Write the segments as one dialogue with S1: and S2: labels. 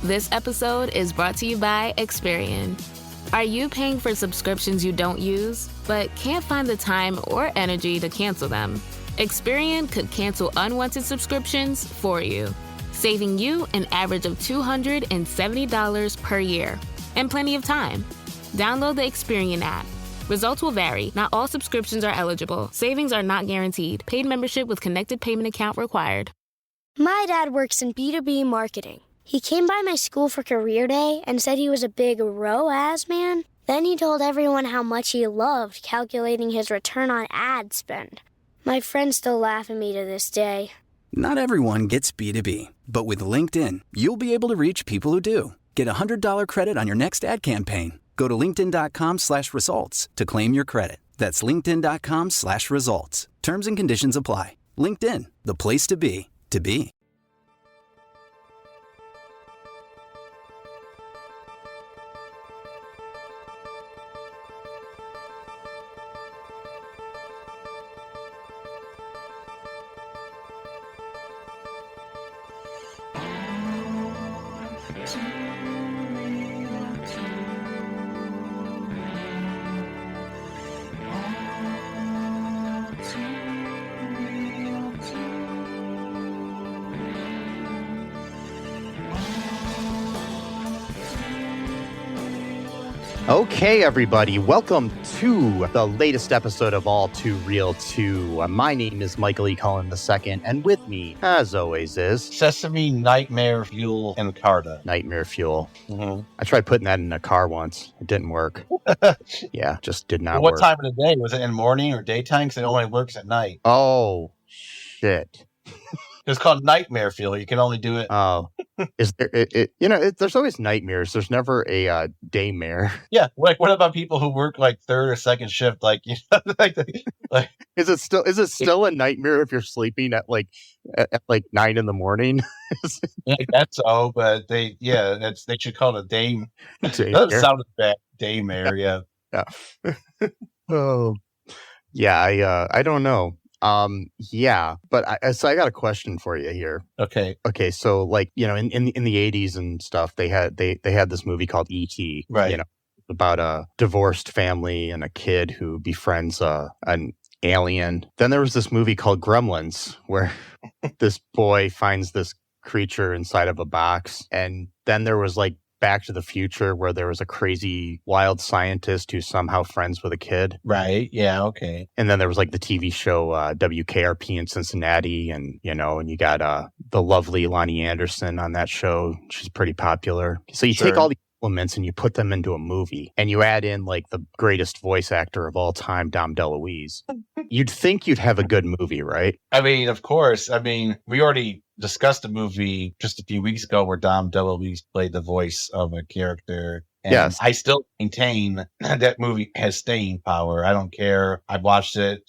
S1: This episode is brought to you by Experian. Are you paying for subscriptions you don't use, but can't find the time or energy to cancel them? Experian could cancel unwanted subscriptions for you, saving you an average of $270 per year and plenty of time. Download the Experian app. Results will vary. Not all subscriptions are eligible. Savings are not guaranteed. Paid membership with connected payment account required.
S2: My dad works in B2B marketing. He came by my school for career day and said he was a big ROAS man. Then he told everyone how much he loved calculating his return on ad spend. My friends still laugh at me to this day.
S3: Not everyone gets B2B, but with LinkedIn, you'll be able to reach people who do. Get a $100 credit on your next ad campaign. Go to linkedin.com/results to claim your credit. That's linkedin.com/results. Terms and conditions apply. LinkedIn, the place to be, to be.
S4: Okay, everybody, welcome to the latest episode of All2ReelToo. My name is Michael E. Cullen II, and with me, as always, is
S5: Sesame, Nightmare Fuel, and Carta.
S4: Nightmare Fuel.
S5: Mm-hmm.
S4: I tried putting that in a car once. It didn't work. Yeah, just did not
S5: What
S4: work.
S5: time of the day? Was it in morning or daytime? Because it only works at night.
S4: Oh, shit.
S5: It's called Nightmare Fuel. You can only do it.
S4: Oh, is there? There's always nightmares. There's never a daymare.
S5: Yeah. Like, what about people who work like third or second shift? Like, you know, like
S4: Is it still a nightmare if you're sleeping at 9 in the morning?
S5: I guess so, but they should call it a day. That doesn't sound bad. Daymare, yeah.
S4: Yeah. Oh, yeah. I don't know. Yeah, but so I got a question for you here.
S5: Okay.
S4: So in the 80s and stuff, they had this movie called E.T.
S5: Right.
S4: About a divorced family and a kid who befriends an alien. Then there was this movie called Gremlins, where this boy finds this creature inside of a box, and then there was Back to the Future, where there was a crazy wild scientist who's somehow friends with a kid.
S5: Right. Yeah. Okay.
S4: And then there was the TV show WKRP in Cincinnati, and you got the lovely Loni Anderson on that show. She's pretty popular. So you take all these elements and you put them into a movie, and you add in the greatest voice actor of all time, Dom DeLuise. You'd think you'd have a good movie, right?
S5: I mean, of course. I mean, we already discussed a movie just a few weeks ago where Dom DeLuise played the voice of a character. And
S4: yes.
S5: I still maintain that movie has staying power. I don't care. I've watched it,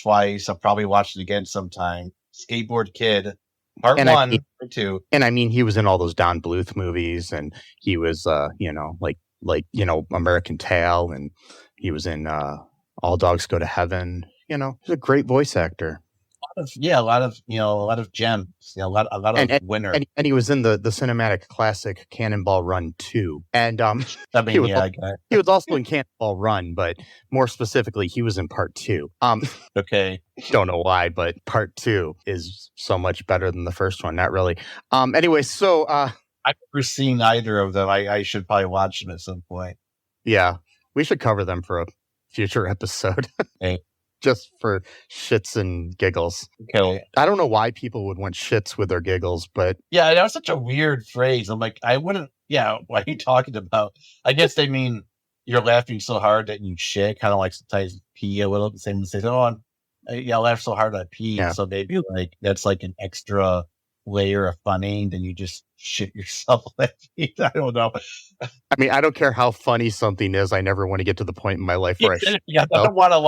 S5: twice. I'll probably watch it again sometime. Skateboard Kid, part 1, part 2.
S4: And I mean, he was in all those Don Bluth movies, and he was, American Tail, and he was in All Dogs Go to Heaven. He's a great voice actor.
S5: A lot of gems, a lot of winners.
S4: And he was in the cinematic classic Cannonball Run 2. And he was also in Cannonball Run, but more specifically, he was in part 2.
S5: Okay.
S4: Don't know why, but part 2 is so much better than the first one. Not really. Anyway, so
S5: I've never seen either of them. I should probably watch them at some point.
S4: Yeah, we should cover them for a future episode.
S5: Hey.
S4: Just for shits and giggles.
S5: Okay.
S4: I don't know why people would want shits with their giggles, but...
S5: Yeah, that was such a weird phrase. I'm like, I wouldn't... Yeah, what are you talking about? I guess they mean you're laughing so hard that you shit, kind of like sometimes pee a little. Same as they say, I laugh so hard I pee. Yeah. So maybe that's an extra layer of funny, then you just shit yourself laughing. I don't know.
S4: I mean, I don't care how funny something is. I never want to get to the point in my life where I
S5: don't want to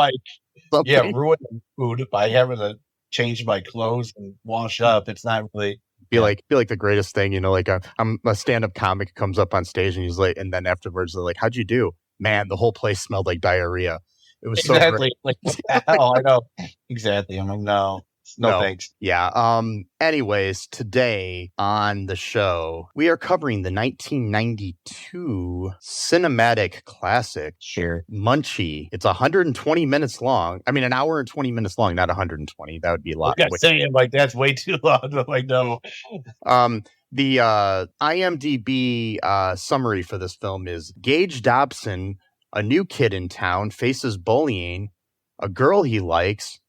S5: ruin the food by having to change my clothes and wash up. It's not really
S4: be like the greatest thing, I'm a stand-up comic comes up on stage and he's like, and then afterwards they're like, how'd you do? Man, the whole place smelled like diarrhea. It was
S5: exactly
S4: so great.
S5: I know exactly. I'm like, no, No thanks.
S4: Yeah. Anyways, today on the show, we are covering the 1992 cinematic classic,
S5: Sure.
S4: Munchie. It's 120 minutes long. I mean, an hour and 20 minutes long, not 120. That would be a lot.
S5: I was saying, like, that's way too long. I'm like, no.
S4: The IMDb summary for this film is Gage Dobson, a new kid in town, faces bullying, a girl he likes,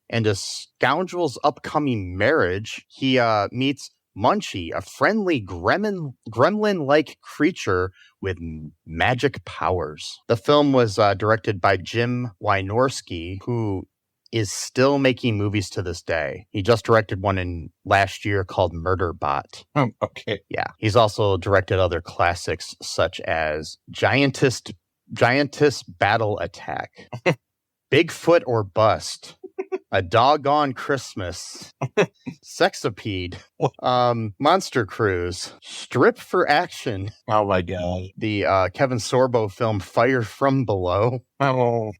S4: and a scoundrel's upcoming marriage. He meets Munchie, a friendly gremlin-like creature with magic powers. The film was directed by Jim Wynorski, who is still making movies to this day. He just directed one in last year called Murderbot.
S5: Okay.
S4: Yeah. He's also directed other classics such as Giantess Battle Attack, Bigfoot or Bust, A Doggone Christmas, Sexapede, Monster Cruise, Strip for Action.
S5: Oh my God.
S4: The Kevin Sorbo film Fire from Below.
S5: Oh.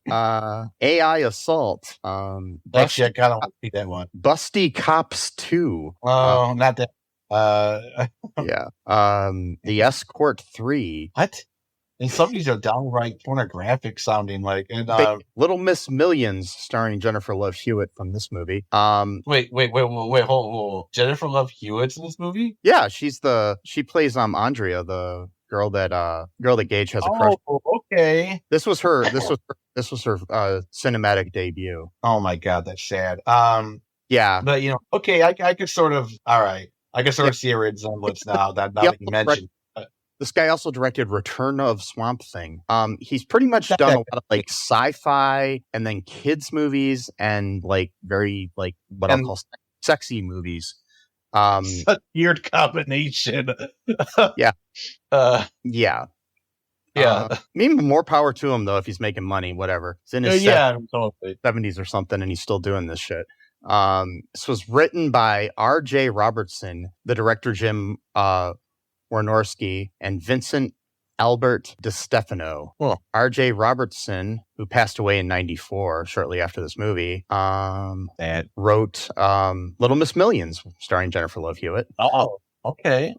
S4: AI Assault.
S5: Actually, I kind of want to see that one.
S4: Busty Cops 2.
S5: Oh, not that.
S4: Yeah. The Escort 3.
S5: What? And some of these are downright pornographic sounding, like, and
S4: Little Miss Millions, starring Jennifer Love Hewitt from this movie.
S5: Wait, hold. Jennifer Love Hewitt's in this movie?
S4: Yeah, she plays Andrea, the girl that Gage has a crush.
S5: Oh, okay.
S4: This was her cinematic debut.
S5: Oh my God, that's sad.
S4: Yeah,
S5: but okay, I could sort of, all right, I can sort of see a resemblance now that you mentioned.
S4: This guy also directed Return of Swamp Thing. He's pretty much done a lot of like sci-fi and then kids movies and like very like what I'll call sexy movies.
S5: Such weird combination.
S4: Yeah.
S5: Yeah.
S4: Maybe more power to him though if he's making money. Whatever. It's in his 70s or something, and he's still doing this shit. This was written by R.J. Robertson, the director Jim Wynorski, and Vincent Albert DiStefano.
S5: Cool.
S4: R.J. Robertson, who passed away in 94, shortly after this movie, wrote Little Miss Millions, starring Jennifer Love Hewitt.
S5: Oh, okay.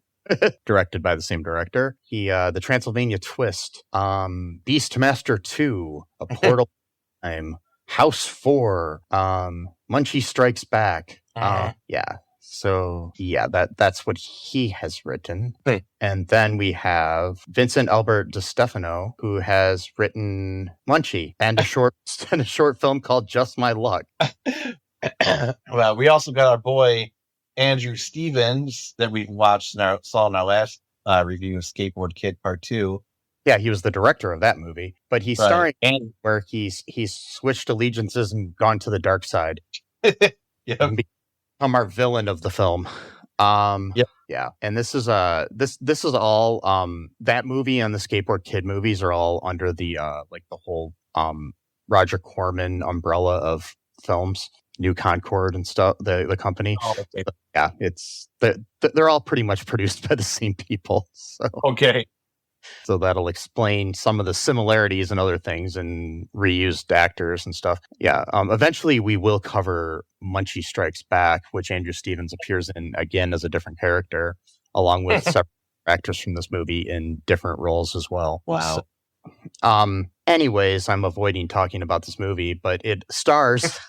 S4: Directed by the same director. He, The Transylvania Twist, Beastmaster 2, A Portal Time, House 4, Munchie Strikes Back. Yeah. So yeah, that's what he has written.
S5: Hey.
S4: And then we have Vincent Albert DiStefano, who has written Munchie and a short film called Just My Luck.
S5: Well, we also got our boy Andrew Stevens that we saw in our last review of Skateboard Kid Part 2.
S4: Yeah, he was the director of that movie, but he's starring where he's switched allegiances and gone to the dark side.
S5: Yeah.
S4: Become our villain of the film.
S5: Yep.
S4: Yeah. And this is this is all that movie and the Skateboard Kid movies are all under the like the whole Roger Corman umbrella of films, New Concord and stuff, the company.
S5: Oh, okay.
S4: Yeah, it's they're all pretty much produced by the same people. So
S5: okay.
S4: So that'll explain some of the similarities and other things and reused actors and stuff. Yeah. Eventually we will cover Munchie Strikes Back, which Andrew Stevens appears in again as a different character, along with several actors from this movie in different roles as well.
S5: Wow.
S4: So, anyways, I'm avoiding talking about this movie, but it stars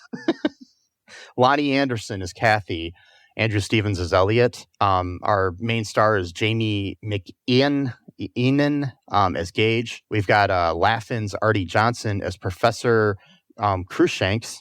S4: Loni Anderson as Kathy, Andrew Stevens as Elliot. Our main star is Jaime McEnnan as Gage. We've got Laughlin's Artie Johnson as Professor Cruikshank.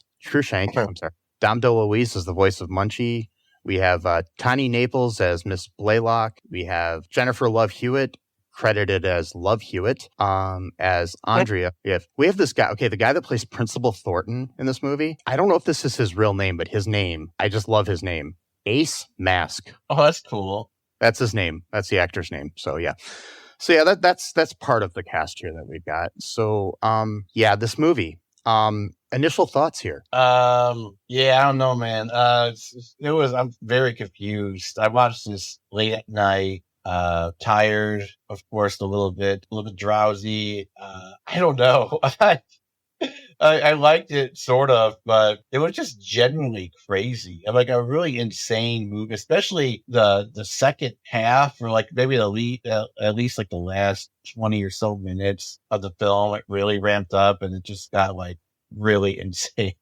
S4: I'm sorry. Dom DeLuise is the voice of Munchie. We have Tani Naples as Miss Blaylock. We have Jennifer Love Hewitt, credited as Love Hewitt, as Andrea. We have this guy. Okay, the guy that plays Principal Thornton in this movie. I don't know if this is his real name, but his name, I just love his name. Ace Mask.
S5: Oh, that's cool.
S4: That's his name. That's the actor's name. So yeah. That's part of the cast here that we've got. So this movie. Initial thoughts here.
S5: I don't know, man. I'm very confused. I watched this late at night, tired, of course, a little bit drowsy. I don't know. I liked it sort of, but it was just genuinely crazy. And like a really insane movie, especially the second half, or like maybe at least like the last 20 or so minutes of the film. It really ramped up, and it just got like really insane.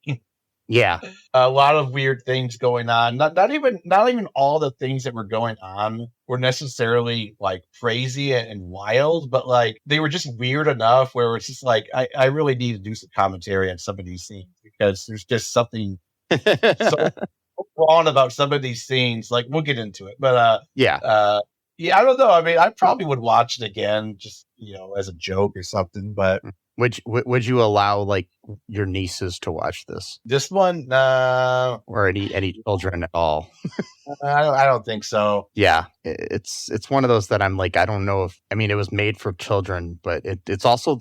S4: Yeah.
S5: A lot of weird things going on. Not even all the things that were going on were necessarily like crazy and wild, but like they were just weird enough where it's just like I really need to do some commentary on some of these scenes, because there's just something so wrong about some of these scenes. Like, we'll get into it, but yeah, I don't know. I mean, I probably would watch it again, just as a joke or something, but.
S4: Would you allow like your nieces to watch this?
S5: This one,
S4: or any children at all?
S5: I don't think so.
S4: Yeah, it's one of those that I'm like, I don't know if, I mean, it was made for children, but it's also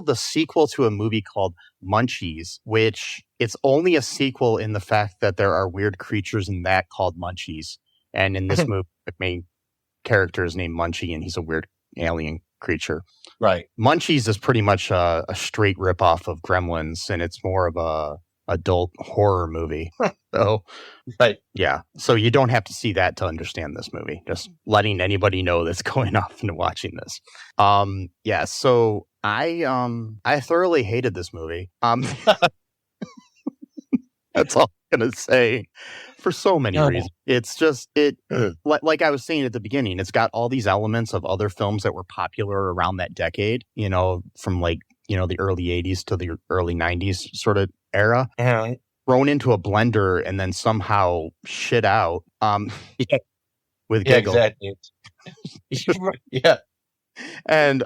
S4: the sequel to a movie called Munchies, which it's only a sequel in the fact that there are weird creatures in that called Munchies, and in this movie, the main character is named Munchie, and he's a weird alien creature.
S5: Right.
S4: Munchies is pretty much a straight ripoff of Gremlins, and it's more of a adult horror movie. So,
S5: right.
S4: Yeah. So you don't have to see that to understand this movie. Just letting anybody know that's going off into watching this. Yeah. So I thoroughly hated this movie. That's all I'm gonna say. For so many reasons. It's just, like I was saying at the beginning, it's got all these elements of other films that were popular around that decade, from like, the early 80s to the early 90s sort of era, thrown into a blender and then somehow shit out with giggle.
S5: Exactly. Yeah.
S4: And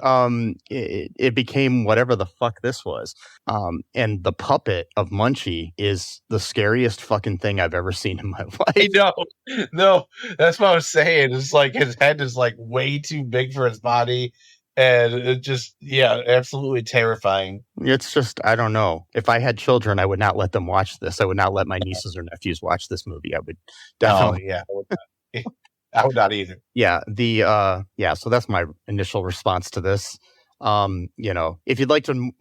S4: it became whatever the fuck this was. And the puppet of Munchie is the scariest fucking thing I've ever seen in my life.
S5: No, that's what I was saying. It's like his head is like way too big for his body, and it just, absolutely terrifying.
S4: It's just, I don't know. If I had children, I would not let them watch this. I would not let my nieces or nephews watch this movie. I would definitely.
S5: I would not either.
S4: Yeah. So that's my initial response to this. If you'd like to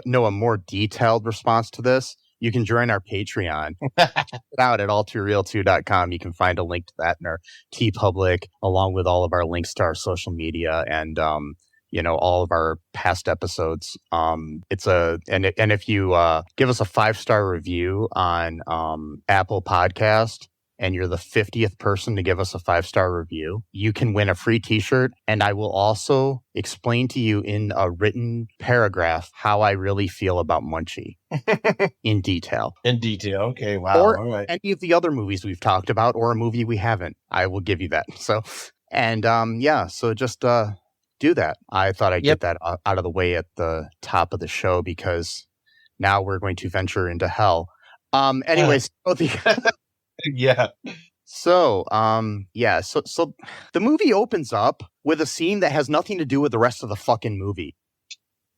S4: know a more detailed response to this, you can join our Patreon. Check it out at all2reeltoo.com. You can find a link to that in our TeePublic, along with all of our links to our social media and all of our past episodes. And if you give us a 5-star review on Apple Podcast, and you're the 50th person to give us a 5-star review, you can win a free t-shirt. And I will also explain to you in a written paragraph how I really feel about Munchie in detail.
S5: In detail. Okay. Wow.
S4: Or
S5: all right.
S4: Any of the other movies we've talked about, or a movie we haven't. I will give you that. So, and so just do that. I thought I'd get that out of the way at the top of the show, because now we're going to venture into hell. Anyways,
S5: yeah.
S4: So, so the movie opens up with a scene that has nothing to do with the rest of the fucking movie.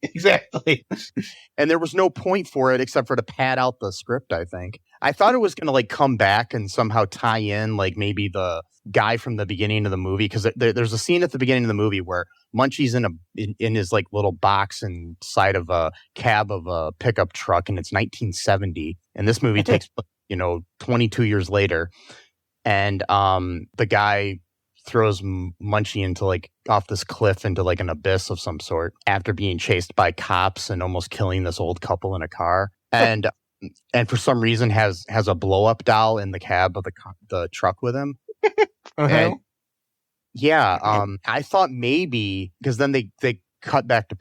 S5: Exactly.
S4: And there was no point for it except for to pad out the script, I think. I thought it was going to like come back and somehow tie in like maybe the guy from the beginning of the movie, because there's a scene at the beginning of the movie where Munchie's in his like little box inside of a cab of a pickup truck, and it's 1970, and this movie takes 22 years later, and the guy throws Munchie into like off this cliff into like an abyss of some sort after being chased by cops and almost killing this old couple in a car, and for some reason has a blow up doll in the cab of the truck with him. And I thought maybe, because then they cut back to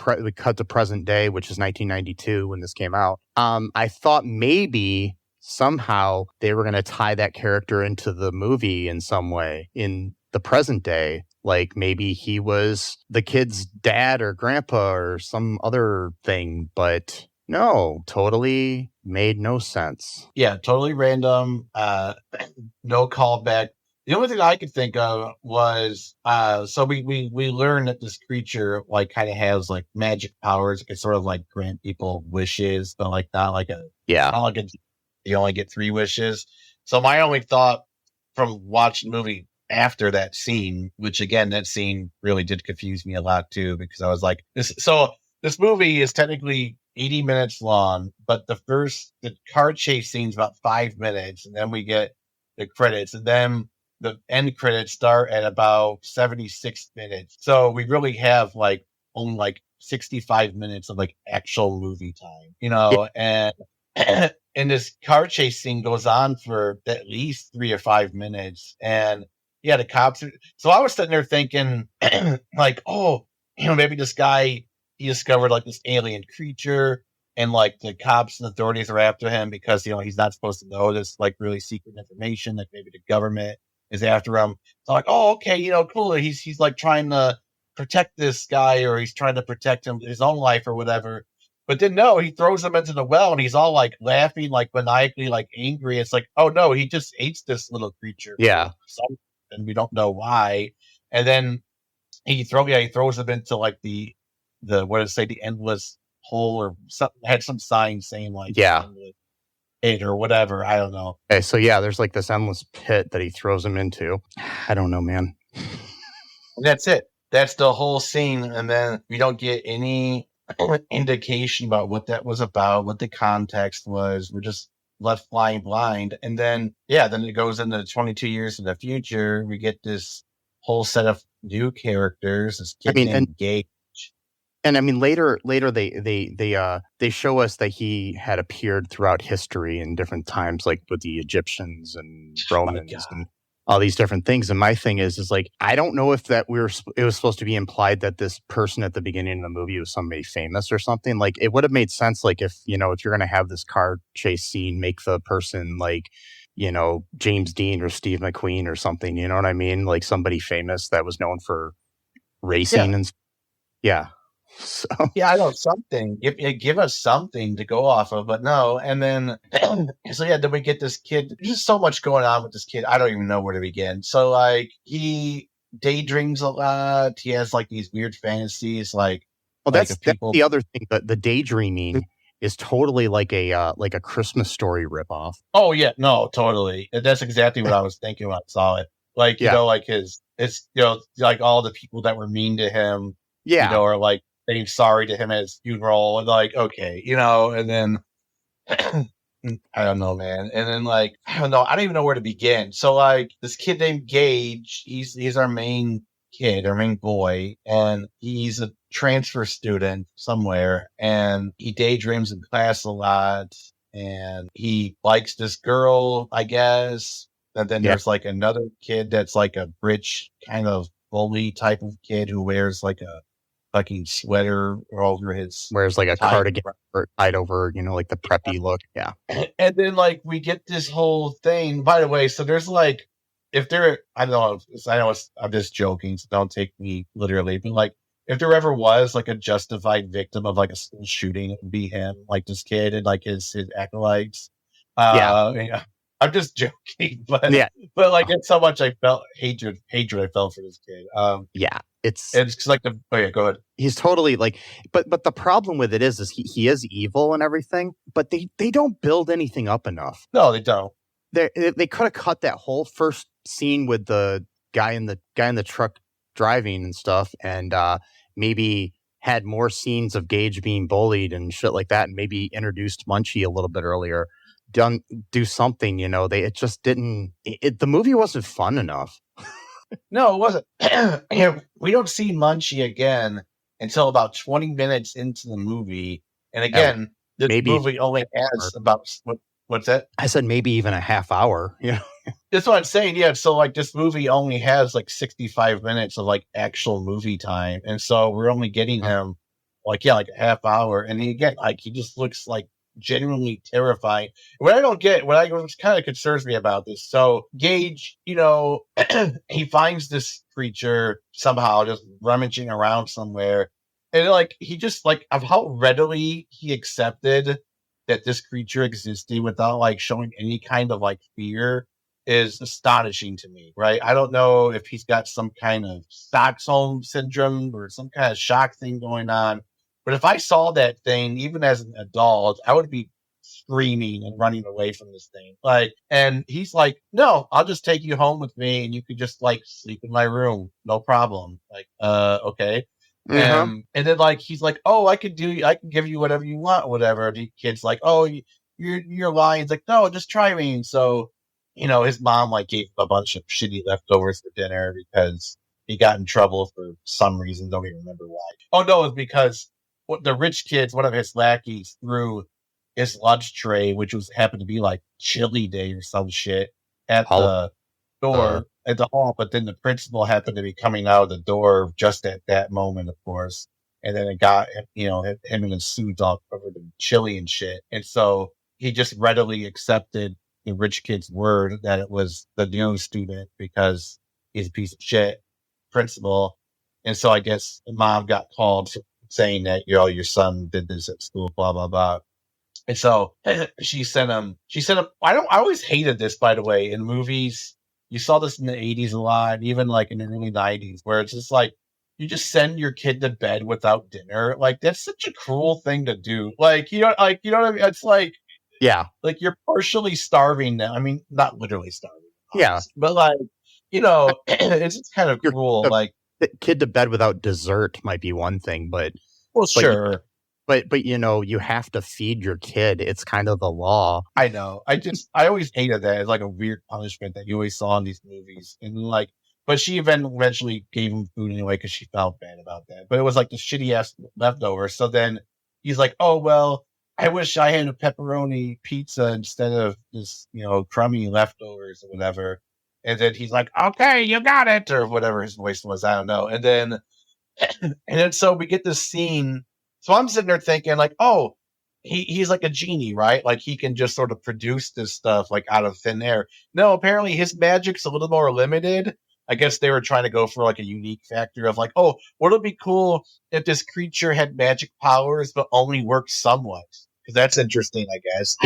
S4: present day, which is 1992 when this came out. I thought maybe somehow they were going to tie that character into the movie in some way in the present day. Like maybe he was the kid's dad or grandpa or some other thing, but no, totally made no sense.
S5: Yeah, totally random. No callback. The only thing I could think of was, so we learned that this creature like kind of has like magic powers. It can sort of like grant people wishes, but like not like you only get 3 wishes. So my only thought from watching the movie after that scene, which again, that scene really did confuse me a lot too, because I was like, this movie is technically 80 minutes long, but the car chase scene's about 5 minutes, and then we get the credits, and then the end credits start at about 76 minutes. So we really have like only like 65 minutes of like actual movie time, and and this car chase scene goes on for at least 3 or 5 minutes. And yeah, the cops. So I was sitting there thinking, like, oh, maybe this guy, he discovered like this alien creature, and like the cops and authorities are after him because he's not supposed to know this like really secret information. Like maybe the government is after him. So like, oh, okay, cool. He's like trying to protect this guy, or he's trying to protect his own life or whatever. But then no, he throws him into the well, and he's all like laughing, like maniacally, like angry. It's like, oh no, he just hates this little creature.
S4: Yeah.
S5: And we don't know why. And then he throws him into like the what did it say, the endless hole, or something, had some sign saying like it or whatever. I don't know.
S4: Okay, so yeah, there's like this endless pit that he throws him into. I don't know, man.
S5: And that's it. That's the whole scene, and then we don't get any indication about what that was about, what the context was. We're just left flying blind. And then then it goes into 22 years in the future. We get this whole set of new characters. This kid named Gage.
S4: And I mean, later they show us that he had appeared throughout history in different times, like with the Egyptians and Romans and all these different things. And my thing is like, I don't know if it was supposed to be implied that this person at the beginning of the movie was somebody famous or something. Like it would have made sense, like if you're going to have this car chase scene, make the person like, James Dean or Steve McQueen or something, you know what I mean? Like somebody famous that was known for racing and So
S5: I know something. Give us something to go off of, but no. And then then we get this kid. There's just so much going on with this kid. I don't even know where to begin. So like he daydreams a lot. He has like these weird fantasies. Like,
S4: that's the other thing. The daydreaming is totally like a Christmas Story ripoff.
S5: Oh yeah, no, totally. That's exactly what I was thinking when I saw it. Like like it's like all the people that were mean to him. Or like saying sorry to him at his funeral, and like, okay, and then I don't know, man. And then like, I don't know. I don't even know where to begin. So like this kid named Gage, he's our main kid, our main boy, and he's a transfer student somewhere, and he daydreams in class a lot, and he likes this girl, I guess. And then there's like another kid that's like a rich kind of bully type of kid who wears like a fucking sweater over his,
S4: wears like a cardigan tied over, like the preppy look. Yeah.
S5: And then like we get this whole thing, by the way. So there's like, if there, I know I'm just joking, so don't take me literally, but like if there ever was like a justified victim of like a school shooting, it would be him, like this kid and like his acolytes. I'm just joking, but like it's so much I felt hatred I felt for this kid. It's like go ahead.
S4: He's totally like, but the problem with it is he is evil and everything, but they don't build anything up enough.
S5: No, they don't.
S4: They could have cut that whole first scene with the guy in the truck driving and stuff, and maybe had more scenes of Gage being bullied and shit like that, and maybe introduced Munchie a little bit earlier. Do something, it just didn't. The movie wasn't fun enough.
S5: No, it wasn't. We don't see Munchie again until about 20 minutes into the movie, and again, this movie only has about what's that?
S4: I said maybe even a half hour.
S5: That's what I'm saying. Yeah, so like this movie only has like 65 minutes of like actual movie time, and so we're only getting him like a half hour, and he just looks like genuinely terrifying. What kind of concerns me about this. So Gage, he finds this creature somehow just rummaging around somewhere, and like he just like of how readily he accepted that this creature existed without like showing any kind of like fear is astonishing to me, right? I don't know if he's got some kind of Stockholm syndrome or some kind of shock thing going on. But if I saw that thing, even as an adult, I would be screaming and running away from this thing. Like, and he's like, no, I'll just take you home with me and you could just like sleep in my room. No problem. Like, okay. And then like he's like, oh, I can give you whatever you want, whatever. The kid's like, oh, you're lying. He's like, no, just try me. And so, his mom like gave him a bunch of shitty leftovers for dinner because he got in trouble for some reason. Don't even remember why. Oh no, it's because the rich kids, one of his lackeys, threw his lunch tray, which happened to be like chili day or some shit, at the door at the hall. But then the principal happened to be coming out of the door just at that moment, of course. And then it got him and his suit all covered in chili and shit. And so he just readily accepted the rich kid's word that it was the new student because he's a piece of shit principal. And so I guess mom got called saying that your son did this at school, blah blah blah. And so she sent him. I always hated this, by the way, in movies. You saw this in the 80s a lot, even like in the early 90s, where it's just like you just send your kid to bed without dinner. Like that's such a cruel thing to do. Like you know what I mean? It's like,
S4: yeah,
S5: like you're partially starving them. I mean, not literally starving.
S4: Yeah,
S5: but like it's just kind of cruel. Like
S4: kid to bed without dessert might be one thing, but
S5: sure.
S4: But you have to feed your kid. It's kind of the law.
S5: I know. I always hated that. It's like a weird punishment that you always saw in these movies. And like, but she eventually gave him food anyway because she felt bad about that. But it was like the shitty ass leftover. So then he's like, oh well, I wish I had a pepperoni pizza instead of this, crummy leftovers or whatever. And then he's like, okay, you got it, or whatever his voice was. I don't know. And then so we get this scene. So I'm sitting there thinking like, oh, he's like a genie, right? Like he can just sort of produce this stuff like out of thin air. No, apparently his magic's a little more limited. I guess they were trying to go for like a unique factor of like, oh, would it be cool if this creature had magic powers but only worked somewhat? Because that's interesting, I guess.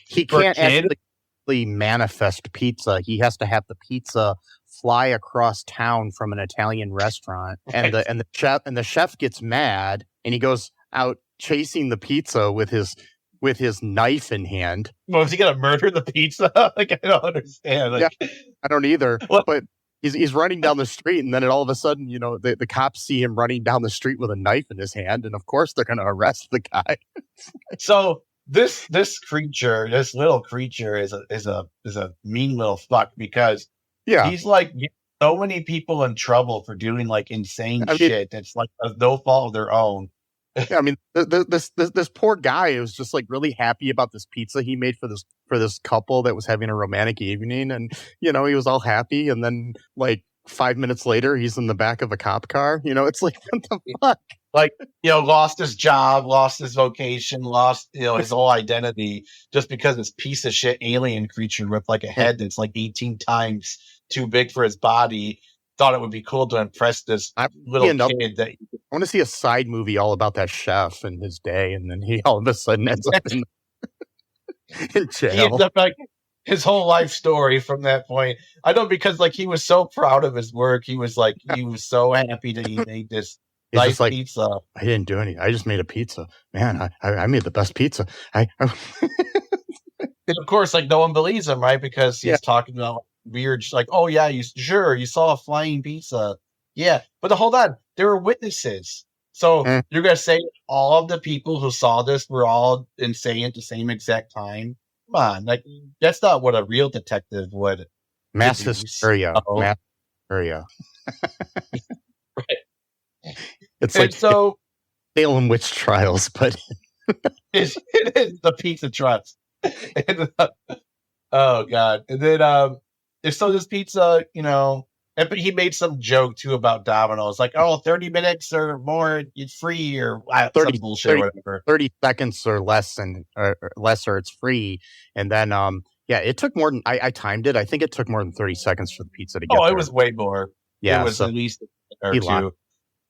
S4: He can't actually manifest pizza. He has to have the pizza fly across town from an Italian restaurant, and the chef gets mad and he goes out chasing the pizza with his knife in hand.
S5: Well, is he gonna murder the pizza? Like I don't understand. Like,
S4: yeah, I don't either. What? But he's running down the street, and then all of a sudden, the cops see him running down the street with a knife in his hand, and of course they're gonna arrest the guy.
S5: So this creature, this little creature, is a mean little fuck because he's like so many people in trouble for doing like insane shit that's like no fault of their own.
S4: Yeah, I mean, this poor guy was just like really happy about this pizza he made for this couple that was having a romantic evening, and he was all happy, and then like 5 minutes later, he's in the back of a cop car. It's like, what the fuck?
S5: Like, lost his job, lost his vocation, lost his whole identity just because this piece of shit alien creature with like a head that's like 18 times too big for his body thought it would be cool to impress this little kid. I
S4: want to see a side movie all about that chef and his day, and then he all of a sudden ends up in jail.
S5: He ends up like his whole life story from that point. I know, because like he was so proud of his work. He was so happy that he made this nice pizza.
S4: I didn't do anything. I just made a pizza. Man, I made the best pizza.
S5: And of course, like no one believes him, right? Because he's talking about weird, like, oh yeah, you saw a flying pizza. Yeah, but hold on, there were witnesses. So you're gonna say all of the people who saw this were all insane at the same exact time? Come on, like that's not what a real detective would.
S4: Mass hysteria. Mass hysteria.
S5: Right.
S4: It's like so Salem witch trials, but
S5: it is the pizza trials. Oh god. And then so this pizza, but he made some joke too about Domino's, like, oh, 30 minutes or more, it's free, or 30 bullshit, 30, whatever.
S4: 30 seconds or less, or lesser, it's free. And then, it took more than I timed it. I think it took more than 30 seconds for the pizza to get there.
S5: It was way more. Yeah, it was at least or two.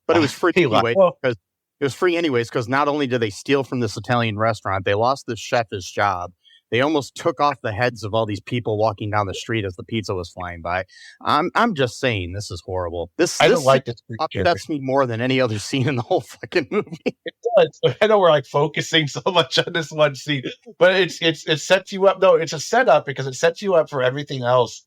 S4: But it was free anyway, because it was free anyways. Because not only did they steal from this Italian restaurant, they lost the chef his job. They almost took off the heads of all these people walking down the street as the pizza was flying by. I'm just saying, this is horrible.
S5: I don't like this.
S4: Upsets me more than any other scene in the whole fucking movie.
S5: It does. I know we're like focusing so much on this one scene, but it sets you up. No, it's a setup because it sets you up for everything else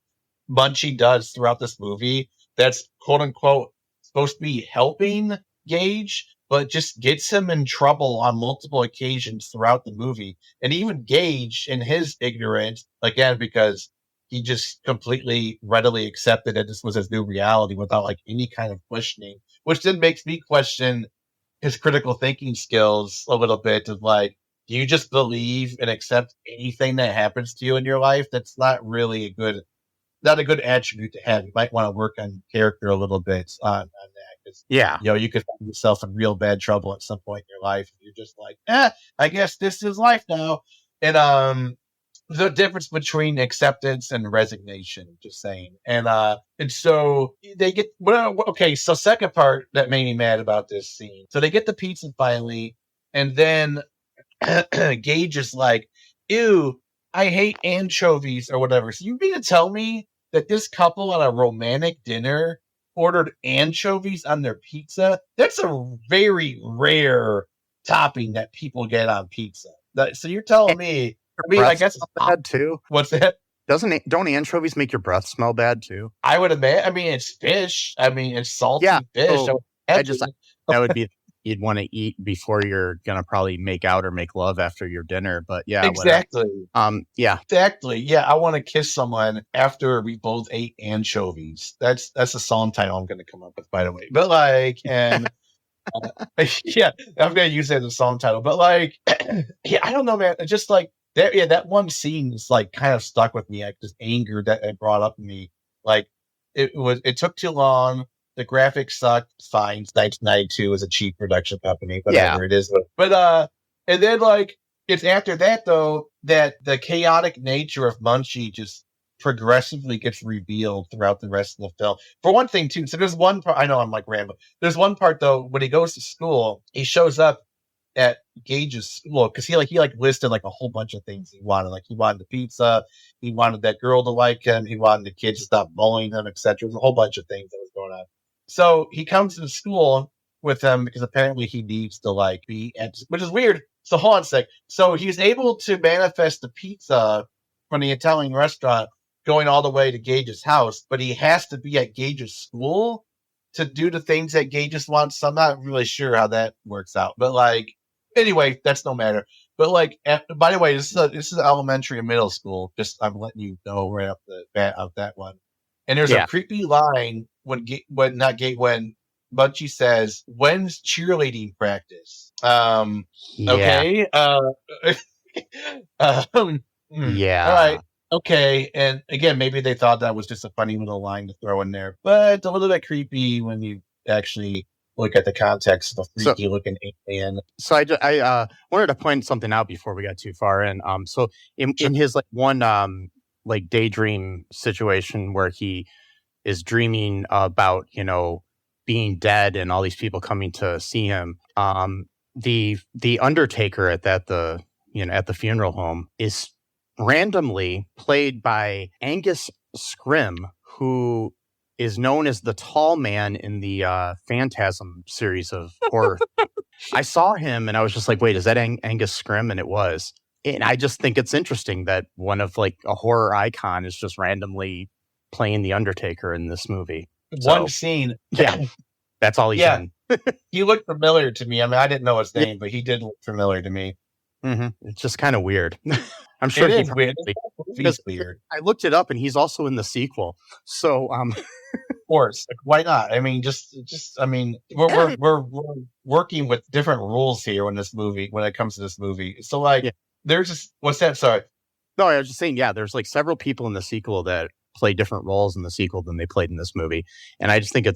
S5: Munchie does throughout this movie. That's quote unquote supposed to be helping Gage, but just gets him in trouble on multiple occasions throughout the movie. And even Gage, in his ignorance, again, because he just completely readily accepted that this was his new reality without like any kind of questioning, which then makes me question his critical thinking skills a little bit of like, do you just believe and accept anything that happens to you in your life? That's not really not a good attribute to have. You might want to work on character a little bit on that. Cause,
S4: Yeah.
S5: you could find yourself in real bad trouble at some point in your life. You're just like, I guess this is life now. And, the difference between acceptance and resignation, just saying. And so they get, okay, so second part that made me mad about this scene. So they get the pizza finally, and then Gage is like, ew, I hate anchovies or whatever. So you mean to tell me that this couple at a romantic dinner ordered anchovies on their pizza? That's a very rare topping that people get on pizza. So you're telling me, I guess
S4: bad too.
S5: What's that?
S4: Don't anchovies make your breath smell bad too?
S5: I would imagine. I mean, it's fish. I mean, it's salty fish.
S4: So that would be you'd want to eat before you're gonna probably make out or make love after your dinner. But yeah,
S5: exactly.
S4: Whatever.
S5: Exactly. Yeah, I want to kiss someone after we both ate anchovies. That's a song title I'm going to come up with, by the way. But like, and yeah, I'm going to use it as a song title. But like, yeah, I don't know, man. It's just like. That one scene is like kind of stuck with me. Like this anger that it brought up in me. Like it took too long. The graphics sucked. Fine. 1992 is a cheap production company, whatever it is. But and then like it's after that though that the chaotic nature of Munchie just progressively gets revealed throughout the rest of the film. For one thing too, so there's one part. I know I'm like rambling. There's one part though when he goes to school, he shows up at Gage's school because he listed like a whole bunch of things he wanted. Like he wanted the pizza, he wanted that girl to like him, he wanted the kids to stop bullying him, etc. There's a whole bunch of things that was going on. So he comes to the school with them because apparently he needs to like be at, which is weird. So hold on a sec. So he's able to manifest the pizza from the Italian restaurant going all the way to Gage's house, but he has to be at Gage's school to do the things that Gage's wants. So I'm not really sure how that works out, but like. Anyway, that's no matter. But like, by the way, this is elementary and middle school. Just I'm letting you know right off the bat of that one. And there's a creepy line when Munchie says, "When's cheerleading practice?" Okay.
S4: Yeah.
S5: All right. Okay. And again, maybe they thought that was just a funny little line to throw in there, but it's a little bit creepy when you actually look at the context of the freaky looking alien.
S4: So I wanted to point something out before we got too far in. So in his like one like daydream situation where he is dreaming about being dead and all these people coming to see him, the undertaker at the funeral home is randomly played by Angus Scrimm, who is known as the tall man in the Phantasm series of horror. I saw him and I was just like, wait, is that Angus Scrimm? And it was. And I just think it's interesting that one of like a horror icon is just randomly playing the Undertaker in this movie.
S5: One scene.
S4: Yeah. That's all he's done.
S5: He looked familiar to me. I mean, I didn't know his name, but he did look familiar to me.
S4: Mm-hmm. It's just kind of weird. I'm sure
S5: it is weird. It's weird.
S4: I looked it up and he's also in the sequel. So,
S5: of course, like, why not? I mean, we're working with different rules here when it comes to this movie. So like, there's just, what's that? Sorry.
S4: No, I was just saying, there's like several people in the sequel that play different roles in the sequel than they played in this movie. And I just think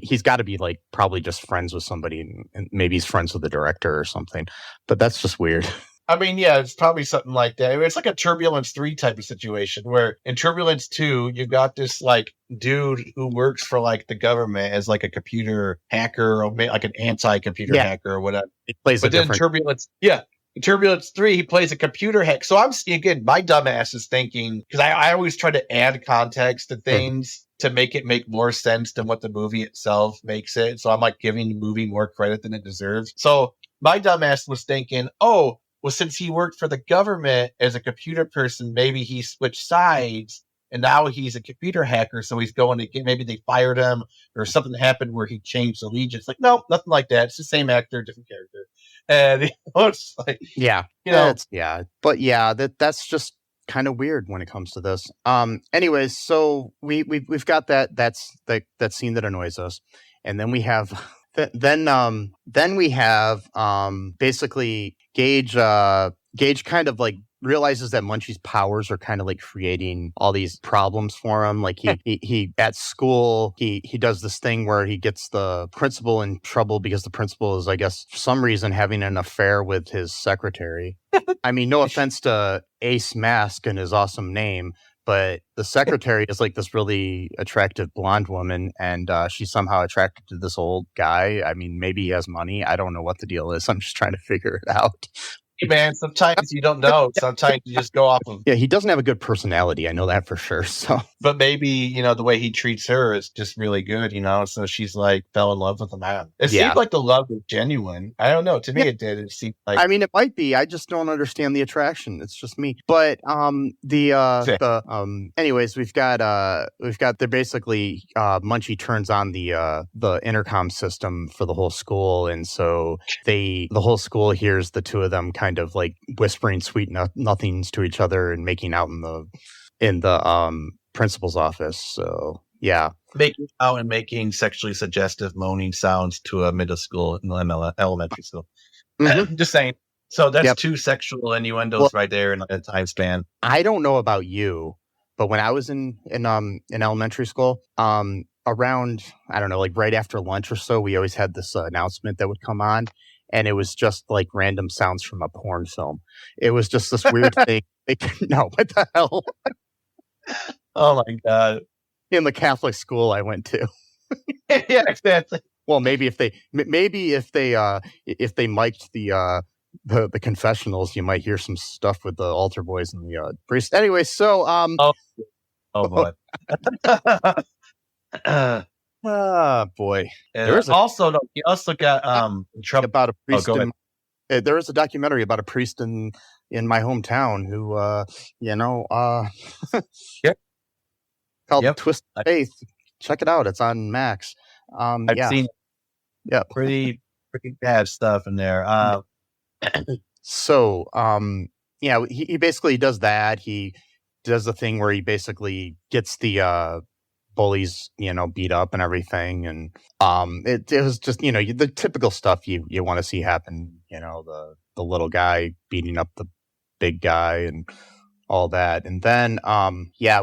S4: he's got to be like probably just friends with somebody and maybe he's friends with the director or something, but that's just weird.
S5: I mean, yeah, it's probably something like that. It's like a Turbulence 3 type of situation where in Turbulence 2, you've got this like dude who works for like the government as like a computer hacker or like an anti-computer hacker or whatever.
S4: It plays
S5: but then in Turbulence 3, he plays a computer hack. So I'm again, my dumbass is thinking, because I always try to add context to things to make it make more sense than what the movie itself makes it. So I'm like giving the movie more credit than it deserves. So my dumbass was thinking, well, since he worked for the government as a computer person, maybe he switched sides and now he's a computer hacker, so he's going to get, maybe they fired him or something happened where he changed allegiance. Like, no, nothing like that. It's the same actor, different character. And it's like,
S4: that's just kind of weird when it comes to this. Anyways, so we've got that scene that annoys us, and then we have then we have basically Gage kind of like realizes that Munchie's powers are kind of like creating all these problems for him. Like he at school, he does this thing where he gets the principal in trouble because the principal is, I guess, for some reason having an affair with his secretary. I mean, no offense to Ace Mask and his awesome name, but the secretary is like this really attractive blonde woman, and she's somehow attracted to this old guy. I mean, maybe he has money. I don't know what the deal is. I'm just trying to figure it out.
S5: Man, sometimes you don't know. Sometimes you just go off of.
S4: Yeah, he doesn't have a good personality. I know that for sure. So,
S5: but maybe the way he treats her is just really good. So she's like fell in love with the man. It seemed like the love was genuine. I don't know. To me, it did. It seemed like.
S4: I mean, it might be. I just don't understand the attraction. It's just me. But anyways, we've got they're basically Munchie turns on the intercom system for the whole school, and so the whole school hears the two of them kind of like whispering sweet nothings to each other and making out in the principal's office. So yeah,
S5: making out and making sexually suggestive moaning sounds to a middle school and elementary school. Mm-hmm. Just saying. So that's two sexual innuendos right there in a time span.
S4: I don't know about you, but when I was in elementary school, around, I don't know, like right after lunch or so, we always had this announcement that would come on. And it was just like random sounds from a porn film. It was just this weird thing. No, what the hell?
S5: Oh my God.
S4: In the Catholic school I went to.
S5: Yeah, exactly.
S4: Well, maybe if they mic'd the confessionals, you might hear some stuff with the altar boys and the priest. Anyway, so
S5: oh boy.
S4: Boy.
S5: He also got trouble
S4: about a priest. There is a documentary about a priest in my hometown who called Twist of Faith. Check it out. It's on Max.
S5: I've seen pretty bad stuff in there.
S4: So he basically does that. He does the thing where he basically gets the bullies, beat up and everything. And it was just, the typical stuff you want to see happen, the little guy beating up the big guy and all that. And then,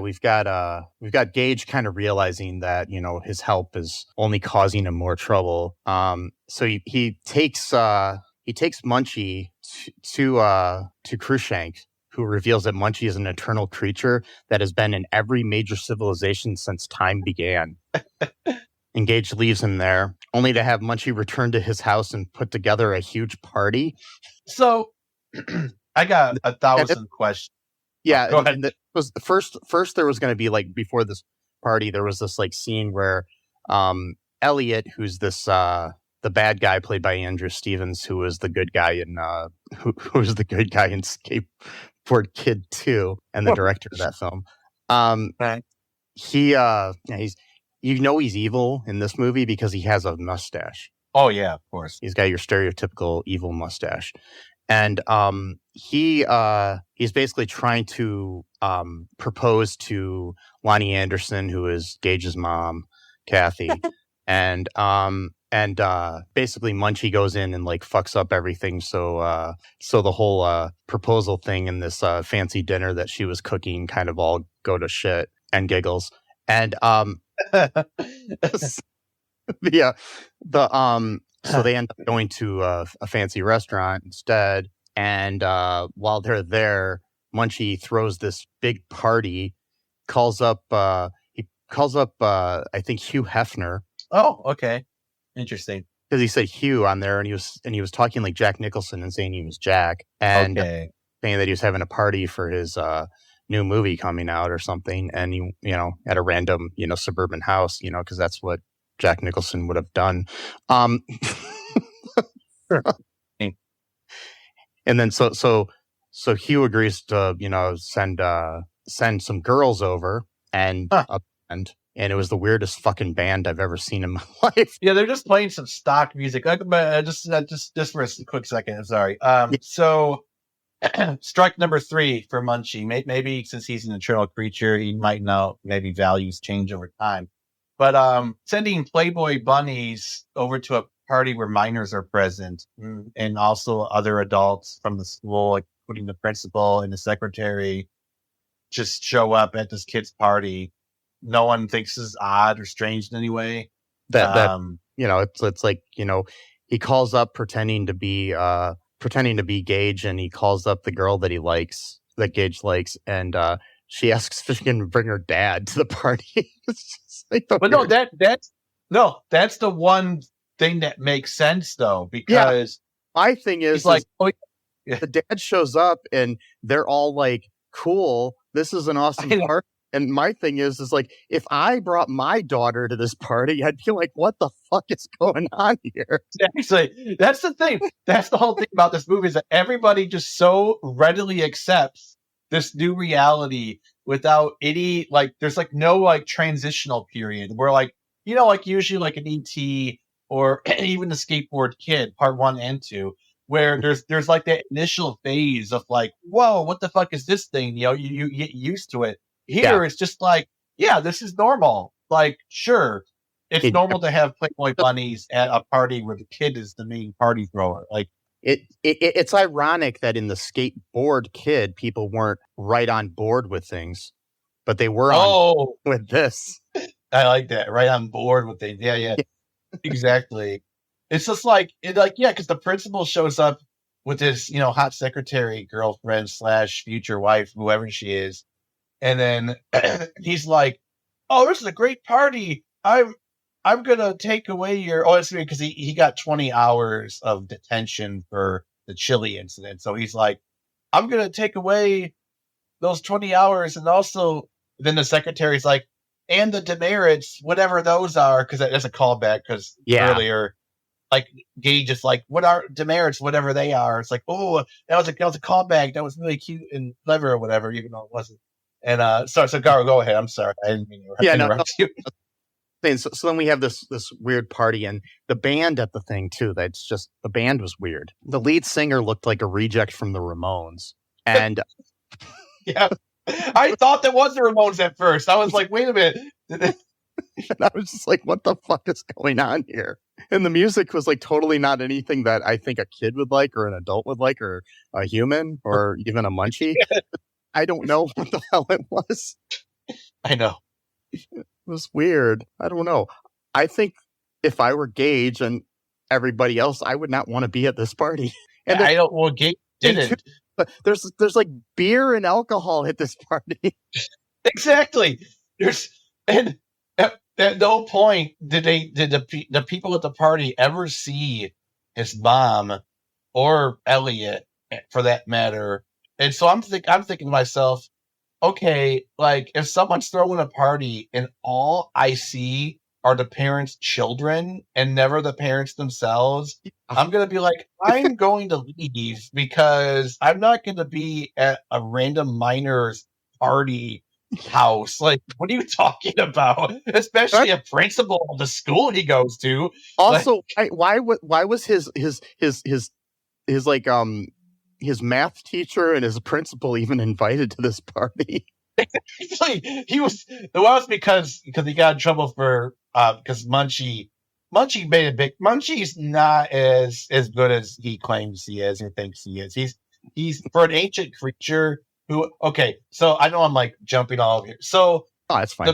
S4: we've got Gage kind of realizing that, his help is only causing him more trouble. So he takes Munchie to Crushank, who reveals that Munchie is an eternal creature that has been in every major civilization since time began. And Gage leaves him there, only to have Munchie return to his house and put together a huge party.
S5: So, I got 1,000 questions.
S4: Yeah,
S5: go ahead.
S4: Was first there was going to be, like, before this party, there was this like scene where Elliot, who's this the bad guy played by Andrew Stevens, who was the good guy in who was the good guy in Skateboard Kid 2 and the director of that film.
S5: Right.
S4: He's evil in this movie because he has a mustache.
S5: Oh yeah, of course.
S4: He's got your stereotypical evil mustache. And he's basically trying to propose to Loni Anderson, who is Gage's mom, Kathy. and basically Munchie goes in and like fucks up everything. So the whole proposal thing and this fancy dinner that she was cooking kind of all go to shit and giggles. And so they end up going to a fancy restaurant instead. And while they're there, Munchie throws this big party, calls up I think Hugh Hefner.
S5: Oh, okay. Interesting.
S4: Because he said Hugh on there, and he was talking like Jack Nicholson and saying he was Jack, and saying that he was having a party for his new movie coming out or something, and he, at a random, suburban house, because that's what Jack Nicholson would have done.
S5: Sure.
S4: And then so Hugh agrees to, send some girls over, and a band. And it was the weirdest fucking band I've ever seen in my life.
S5: Yeah, they're just playing some stock music. Just for a quick second. I'm sorry. So strike number 3 for Munchie. Maybe since he's an eternal creature, he might know maybe values change over time. But sending Playboy bunnies over to a party where minors are present and also other adults from the school, like including the principal and the secretary, just show up at this kid's party. No one thinks this is odd or strange in any way.
S4: That it's like, he calls up pretending to be Gage, and he calls up the girl that Gage likes, and she asks if she can bring her dad to the party. It's just like that's the one thing that makes sense though, because my thing is
S5: like,
S4: the dad shows up and they're all like, cool, this is an awesome party. And my thing is like, if I brought my daughter to this party, I'd be like, what the fuck is going on here?
S5: Actually, that's the thing. That's the whole thing about this movie, is that everybody just so readily accepts this new reality without any, like, there's like no like transitional period where like, like usually like an ET or even the Skateboard Kid part 1 and 2, where there's like that initial phase of like, whoa, what the fuck is this thing? You get used to it. Here, it's just like, yeah, this is normal. Like, sure, it's normal to have Playboy bunnies at a party where the kid is the main party thrower. Like,
S4: it's ironic that in the Skateboard Kid, people weren't right on board with things, but they were on with this.
S5: I like that. Right on board with things. Yeah. Exactly. It's just like, because the principal shows up with his, hot secretary, girlfriend / future wife, whoever she is. And then he's like, "Oh, this is a great party. I'm gonna take away your." Oh, it's because he got 20 hours of detention for the chili incident. So he's like, "I'm gonna take away those 20 hours, and also." Then the secretary's like, "And the demerits, whatever those are," because that's a callback. Because earlier, like Gage is like, "What are demerits, whatever they are?" It's like, "Oh, that was a callback. That was really cute and clever, or whatever," even though it wasn't. And so Garo, go ahead. I'm sorry, I didn't mean to interrupt you.
S4: So then we have this weird party, and the band at the thing too. That's just, the band was weird. The lead singer looked like a reject from the Ramones, and
S5: yeah, I thought that was the Ramones at first. I was like, wait a minute.
S4: And I was just like, what the fuck is going on here? And the music was like totally not anything that I think a kid would like, or an adult would like, or a human, or even a Munchie. I don't know what the hell it was.
S5: I know.
S4: It was weird. I don't know. I think if I were Gage and everybody else, I would not want to be at this party. And
S5: I don't. Well, Gage didn't.
S4: There's like beer and alcohol at this party.
S5: Exactly. And at no point did the people at the party ever see his mom or Elliot, for that matter. And so I'm thinking to myself, okay, like if someone's throwing a party and all I see are the parents' children and never the parents themselves, I'm going to be like, I'm going to leave because I'm not going to be at a random minor's party house. Like, what are you talking about? Especially a principal of the school he goes to.
S4: Also, why was his like his math teacher and his principal even invited to this party?
S5: He was. Well, it's because he got in trouble for because Munchie made a big. Munchie's not as good as he claims he is or thinks he is. He's for an ancient creature who. Okay, so I know I'm like jumping all over here. So
S4: that's fine.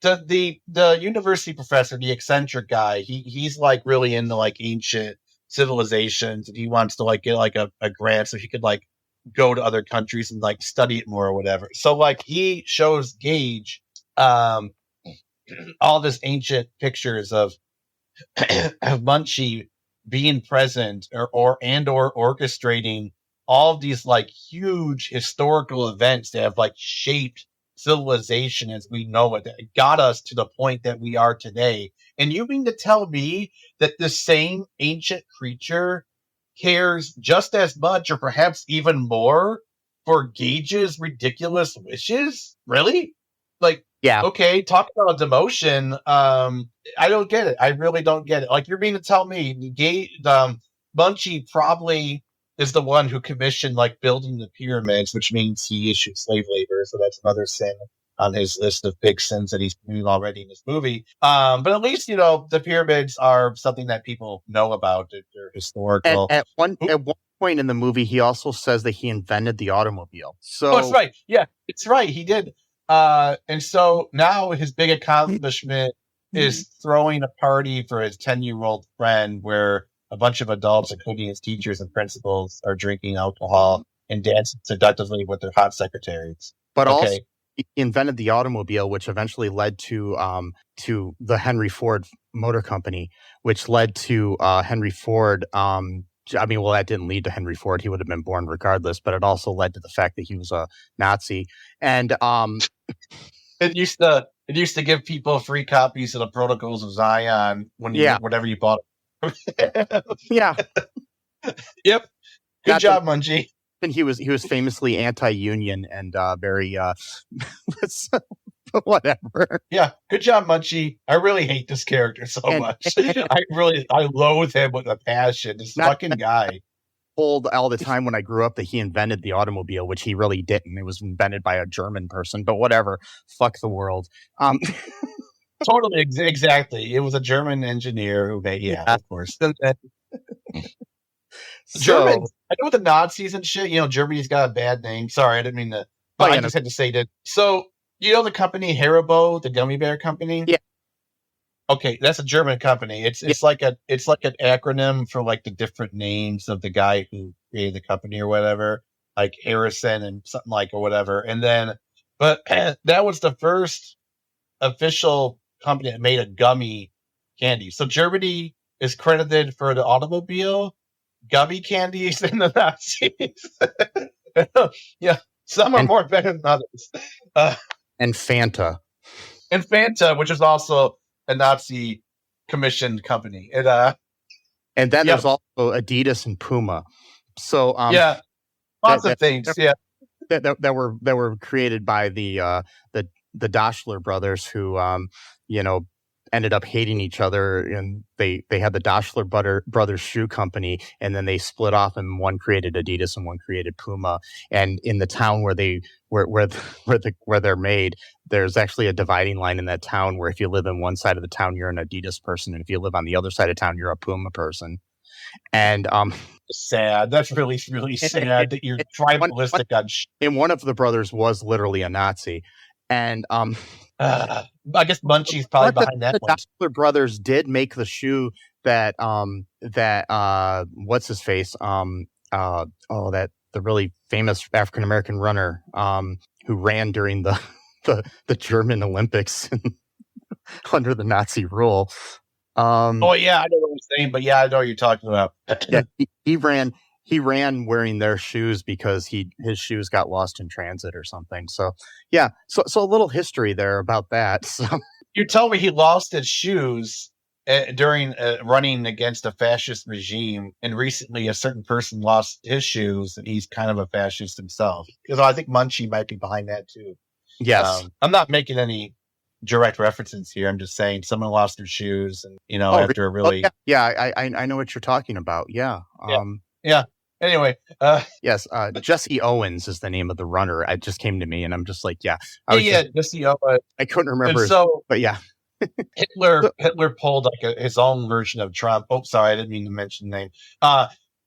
S5: The university professor, the eccentric guy, he's like really into like ancient civilizations, and he wants to like get like a grant so he could like go to other countries and like study it more or whatever. So like he shows Gage all this ancient pictures of Munchie being present or orchestrating all of these like huge historical events that have like shaped civilization as we know it, that got us to the point that we are today. And you mean to tell me that the same ancient creature cares just as much or perhaps even more for Gage's ridiculous wishes? Really? Like,
S4: Yeah.
S5: okay, talk about a demotion. I don't get it. I really don't get it. Like, you're meaning to tell me Munchie probably is the one who commissioned like building the pyramids, which means he issued slave labor. So that's another sin on his list of big sins that he's doing already in this movie. But at least, the pyramids are something that people know about. They're historical.
S4: At one point in the movie, he also says that he invented the automobile. So
S5: that's right. Yeah, it's right. He did. And so now his big accomplishment is throwing a party for his 10-year-old friend where a bunch of adults, including his teachers and principals, are drinking alcohol and dancing seductively with their hot secretaries.
S4: But also, he invented the automobile, which eventually led to the Henry Ford Motor Company, which led to Henry Ford. That didn't lead to Henry Ford. He would have been born regardless, but it also led to the fact that he was a Nazi. And
S5: it used to give people free copies of the Protocols of Zion whenever you bought it.
S4: Yeah.
S5: Yep. Good job, Munchie.
S4: And he was famously anti-union and very whatever.
S5: Yeah, good job, Munchie. I really hate this character so much. I loathe him with a passion. This fucking guy.
S4: Told all the time when I grew up that he invented the automobile, which he really didn't. It was invented by a German person, but whatever. Fuck the world.
S5: Totally, exactly. It was a German engineer who made, of course. Germans, I know with the Nazis and shit, Germany's got a bad name. Sorry, I didn't mean to, but I just had to say that. So, the company Haribo, the gummy bear company?
S4: Yeah.
S5: Okay, that's a German company. It's like an acronym for like the different names of the guy who created the company or whatever, like Harrison and something like or whatever. And then, but that was the first official company that made a gummy candy. So Germany is credited for the automobile, gummy candies, and the Nazis. Yeah, some are more better than others.
S4: And Fanta.
S5: And Fanta, which is also a Nazi commissioned company.
S4: And then there's also Adidas and Puma. So
S5: lots of things.
S4: That were created by the Dassler brothers who ended up hating each other, and they had the Dassler brothers shoe company, and then they split off, and one created Adidas and one created Puma. And in the town where they're made, there's actually a dividing line in that town where if you live in one side of the town, you're an Adidas person, and if you live on the other side of town, you're a Puma person. And
S5: sad. That's really, really sad that you're tribalistic on shit.
S4: And one of the brothers was literally a Nazi. And
S5: I guess Munchie's probably behind that.
S4: The Dassler brothers did make the shoe that what's his face the really famous African American runner who ran during the German Olympics under the Nazi rule.
S5: I don't know what you're saying, but I know what you're talking about.
S4: Yeah, he ran wearing their shoes because his shoes got lost in transit or something. So so a little history there about that. So
S5: you told me he lost his shoes during running against a fascist regime, and recently a certain person lost his shoes, and he's kind of a fascist himself. Because I think Munchie might be behind that too.
S4: Yes,
S5: I'm not making any direct references here. I'm just saying someone lost their shoes, and after a really
S4: I know what you're talking about. Yeah.
S5: Anyway,
S4: yes, Jesse Owens is the name of the runner. It just came to me, and I'm just like,
S5: Jesse Owens.
S4: I couldn't remember, but yeah.
S5: Hitler pulled like his own version of Trump. Oh, sorry, I didn't mean to mention the name.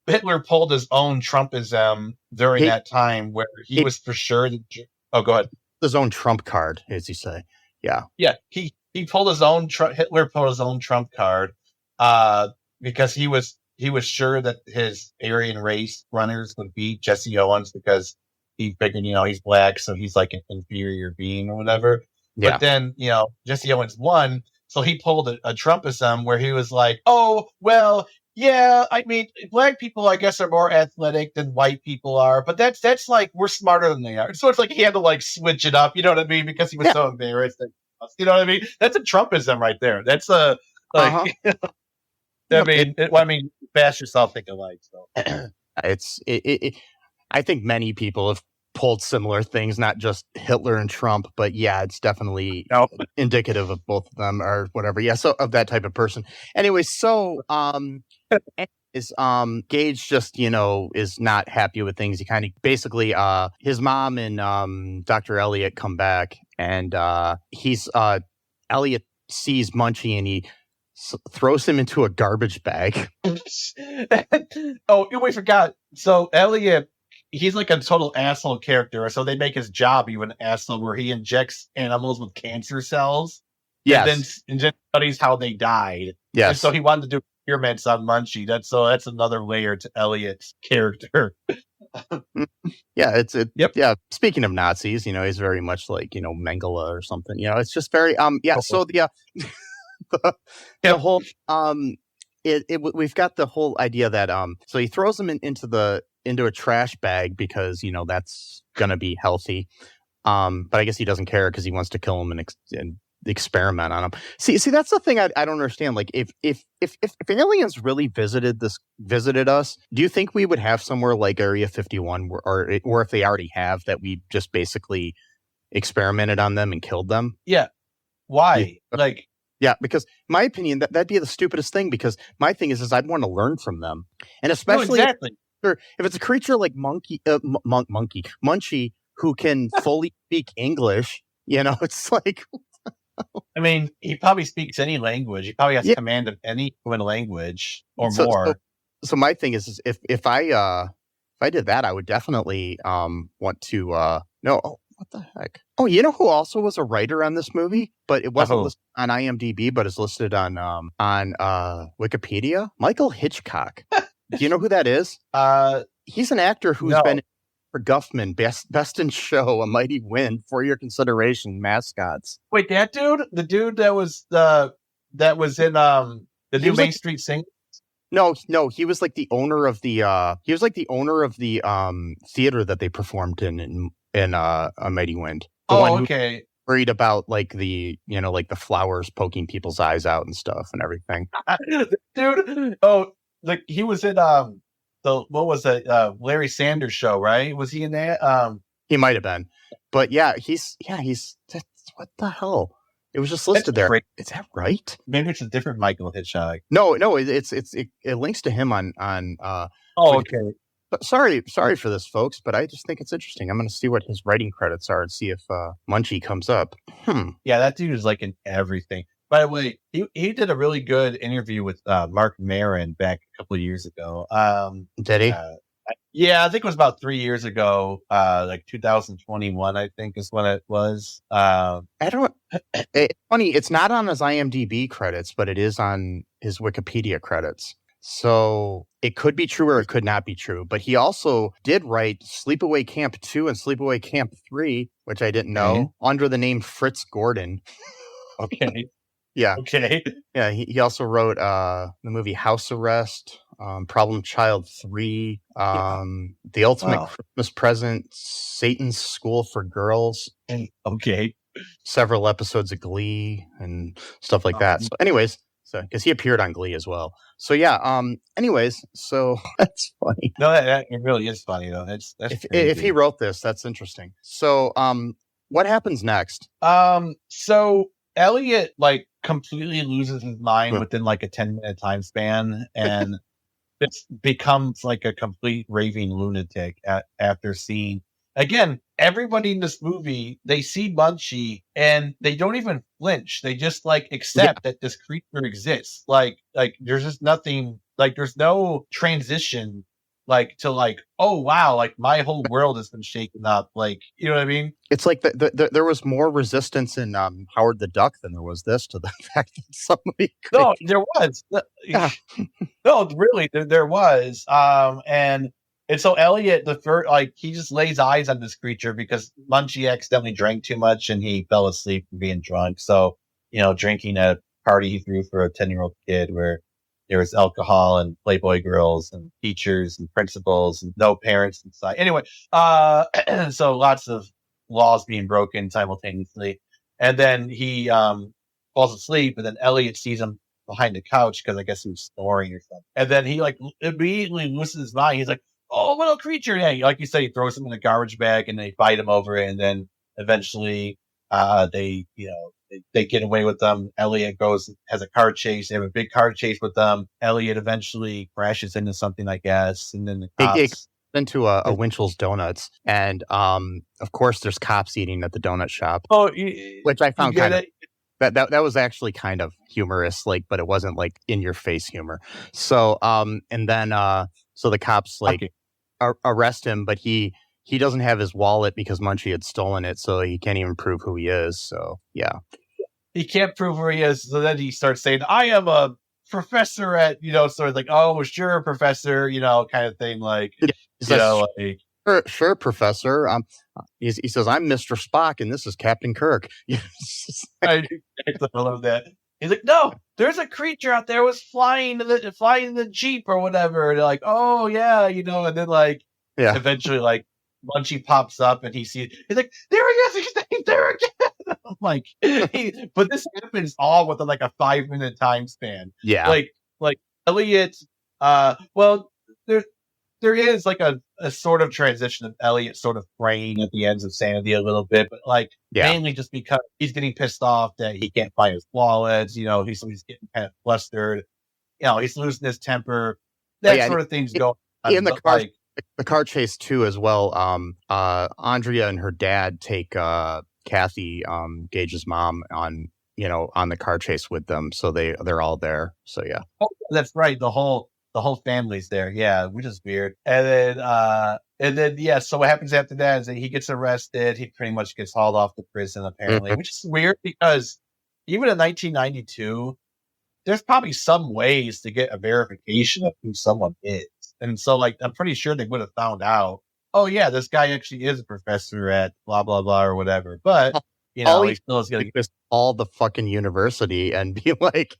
S5: Hitler pulled his own Trumpism during that time, where he was for sure. Go ahead.
S4: His own Trump card, as you say. Yeah.
S5: He pulled his own. Hitler pulled his own Trump card, because he was sure that his Aryan race runners would beat Jesse Owens because he figured, he's black, so he's like an inferior being or whatever. Yeah. But then, Jesse Owens won, so he pulled a Trumpism where he was like, oh, well, yeah, I mean, black people, I guess, are more athletic than white people are, but that's like, we're smarter than they are. So it's like he had to like switch it up, you know what I mean? Because he was so embarrassed. You know what I mean? That's a Trumpism right there. That's a, like, I mean, bash yourself, think alike. So
S4: I think many people have pulled similar things, not just Hitler and Trump, but yeah, it's definitely indicative of both of them or whatever. Yeah, so of that type of person. Anyway, so Gage just, is not happy with things. He kind of basically his mom and Dr. Elliot come back, and Elliot sees Munchie and he throws him into a garbage bag.
S5: Oh, we forgot. So Elliot, he's like a total asshole character. So they make his job even an asshole, where he injects animals with cancer cells.
S4: Yes.
S5: And then studies how they died.
S4: Yes.
S5: And so he wanted to do experiments on Munchie. That's another layer to Elliot's character.
S4: Yeah,
S5: Yep.
S4: Yeah. Speaking of Nazis, he's very much like, Mengele or something. It's just very So the whole we've got the whole idea that so he throws him into a trash bag because that's gonna be healthy, but I guess he doesn't care because he wants to kill him and experiment on him. See, that's the thing I don't understand. Like, if aliens really visited us, do you think we would have somewhere like Area 51, or if they already have, that we just basically experimented on them and killed them?
S5: Yeah. Why?
S4: Yeah, because my opinion, that'd be the stupidest thing, because my thing is I'd want to learn from them. And especially if it's a creature like Munchie, who can fully speak English, it's like...
S5: I mean, he probably speaks any language. He probably has command of any human language or more.
S4: So my thing is if I did that, I would definitely want to know... what the heck? Oh, you know who also was a writer on this movie, but it wasn't listed on IMDb, but is listed on Wikipedia? Michael Hitchcock. Do you know who that is? He's an actor who's been for Guffman, Best in Show, A Mighty Wind, For Your Consideration, Mascots.
S5: Wait, that dude? The dude that was in the new Main Street Singers?
S4: No, he was like the owner of the theater that they performed in A Mighty Wind. The one
S5: okay.
S4: Worried about like the flowers poking people's eyes out and stuff and everything.
S5: Dude, like he was in Larry Sanders Show, right? Was he in that?
S4: He might have been, but he's what the hell? It was just listed there. Is that right?
S5: Maybe it's a different Michael Hitchcock.
S4: No, it links to him on.
S5: Okay.
S4: But sorry for this, folks, but I just think it's interesting. I'm going to see what his writing credits are and see if Munchie comes up.
S5: Yeah, that dude is like in everything. By the way, he did a really good interview with Mark Maron back a couple of years ago.
S4: Did he?
S5: Yeah, I think it was about 3 years ago, like 2021, I think is when it was.
S4: It's funny. It's not on his IMDb credits, but it is on his Wikipedia credits. So it could be true or it could not be true. But he also did write Sleepaway Camp 2 and Sleepaway Camp 3, which I didn't know, under the name Fritz Gordon.
S5: Okay.
S4: Yeah.
S5: Okay.
S4: Yeah. He also wrote the movie House Arrest, Problem Child 3, The Ultimate Christmas Present, Satan's School for Girls.
S5: Okay.
S4: Several episodes of Glee and stuff like that. So anyways, because he appeared on Glee as well. So yeah. Anyways, so that's funny.
S5: No, that it really is funny though. That's
S4: if he wrote this, that's interesting. So what happens next?
S5: So Elliot like completely loses his mind within like a 10-minute time span, and it becomes like a complete raving lunatic after seeing. Again, everybody in this movie, they see Munchie and they don't even flinch. They just like accept that this creature exists. Like there's just nothing, like there's no transition like to like, oh wow, like my whole world has been shaken up. Like, you know what I mean?
S4: It's like there was more resistance in Howard the Duck than there was this to the fact that somebody could...
S5: No, there was.
S4: Yeah.
S5: No, really, there was. And so Elliot, he just lays eyes on this creature because Munchie accidentally drank too much and he fell asleep from being drunk. So, drinking at a party he threw for a 10-year-old kid where there was alcohol and Playboy girls and teachers and principals and no parents inside. Anyway, so lots of laws being broken simultaneously. And then he falls asleep, and then Elliot sees him behind the couch because I guess he was snoring or something. And then he like immediately loses his mind. He's like, oh, little creature. Yeah, like you said, he throws him in a garbage bag and they fight him over it. And then eventually they get away with them. Elliot has a car chase. They have a big car chase with them. Elliot eventually crashes into something, I guess. And then the cops...
S4: into a Winchell's Donuts. And of course, there's cops eating at the donut shop.
S5: Oh,
S4: which I found kind of... That was actually kind of humorous, like, but it wasn't like in your face humor. So and then so the cops arrest him, but he doesn't have his wallet because Munchie had stolen it, so he can't even prove who he is. So yeah,
S5: he can't prove who he is. So then he starts saying, "I am a professor at," sort of like, "Oh, sure, professor," kind of thing. Like,
S4: Sure, professor. He says, "I'm Mr. Spock, and this is Captain Kirk."
S5: I love that. He's like, "No, there's a creature out there was flying the Jeep or whatever." And they're like, "Oh yeah," and then eventually Munchie pops up and he's like, "There he is! He's there again!" I'm like, but this happens all within like a 5-minute time span.
S4: Yeah,
S5: like Elliot. There is like a sort of transition of Elliot sort of praying at the ends of sanity a little bit, but mainly just because he's getting pissed off that he can't find his wallets. He's getting kind of flustered. He's losing his temper. Sort of thing's going on.
S4: In the car chase too, as well. Andrea and her dad take Kathy, Gage's mom, on the car chase with them, so they're all there. So yeah.
S5: Oh, that's right. The whole family's there, yeah, which is weird. And then, so what happens after that is that he gets arrested. He pretty much gets hauled off to prison, apparently, which is weird because even in 1992, there's probably some ways to get a verification of who someone is. And so, I'm pretty sure they would have found out, oh, yeah, this guy actually is a professor at blah, blah, blah, or whatever. But, he still is going to
S4: get all the fucking university and be like,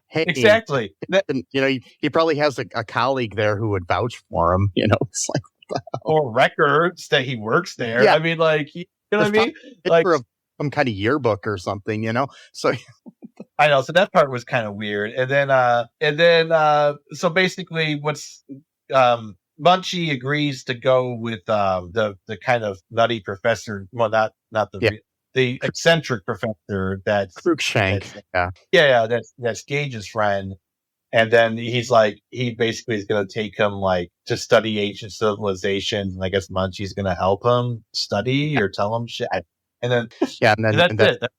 S4: hey,
S5: exactly.
S4: He probably has a colleague there who would vouch for him. It's like,
S5: or records that he works there. Yeah. I mean, what I mean?
S4: Like some kind of yearbook or something. So
S5: I know. So that part was kind of weird. And then so basically, what's Munchie agrees to go with the kind of nutty professor. Well, not the. Yeah. The eccentric professor that's
S4: Cruikshank.
S5: That's Gage's friend. And then he basically is going to take him to study ancient civilizations. And I guess Munchie's going to help him study or tell him shit. And then, and that's it.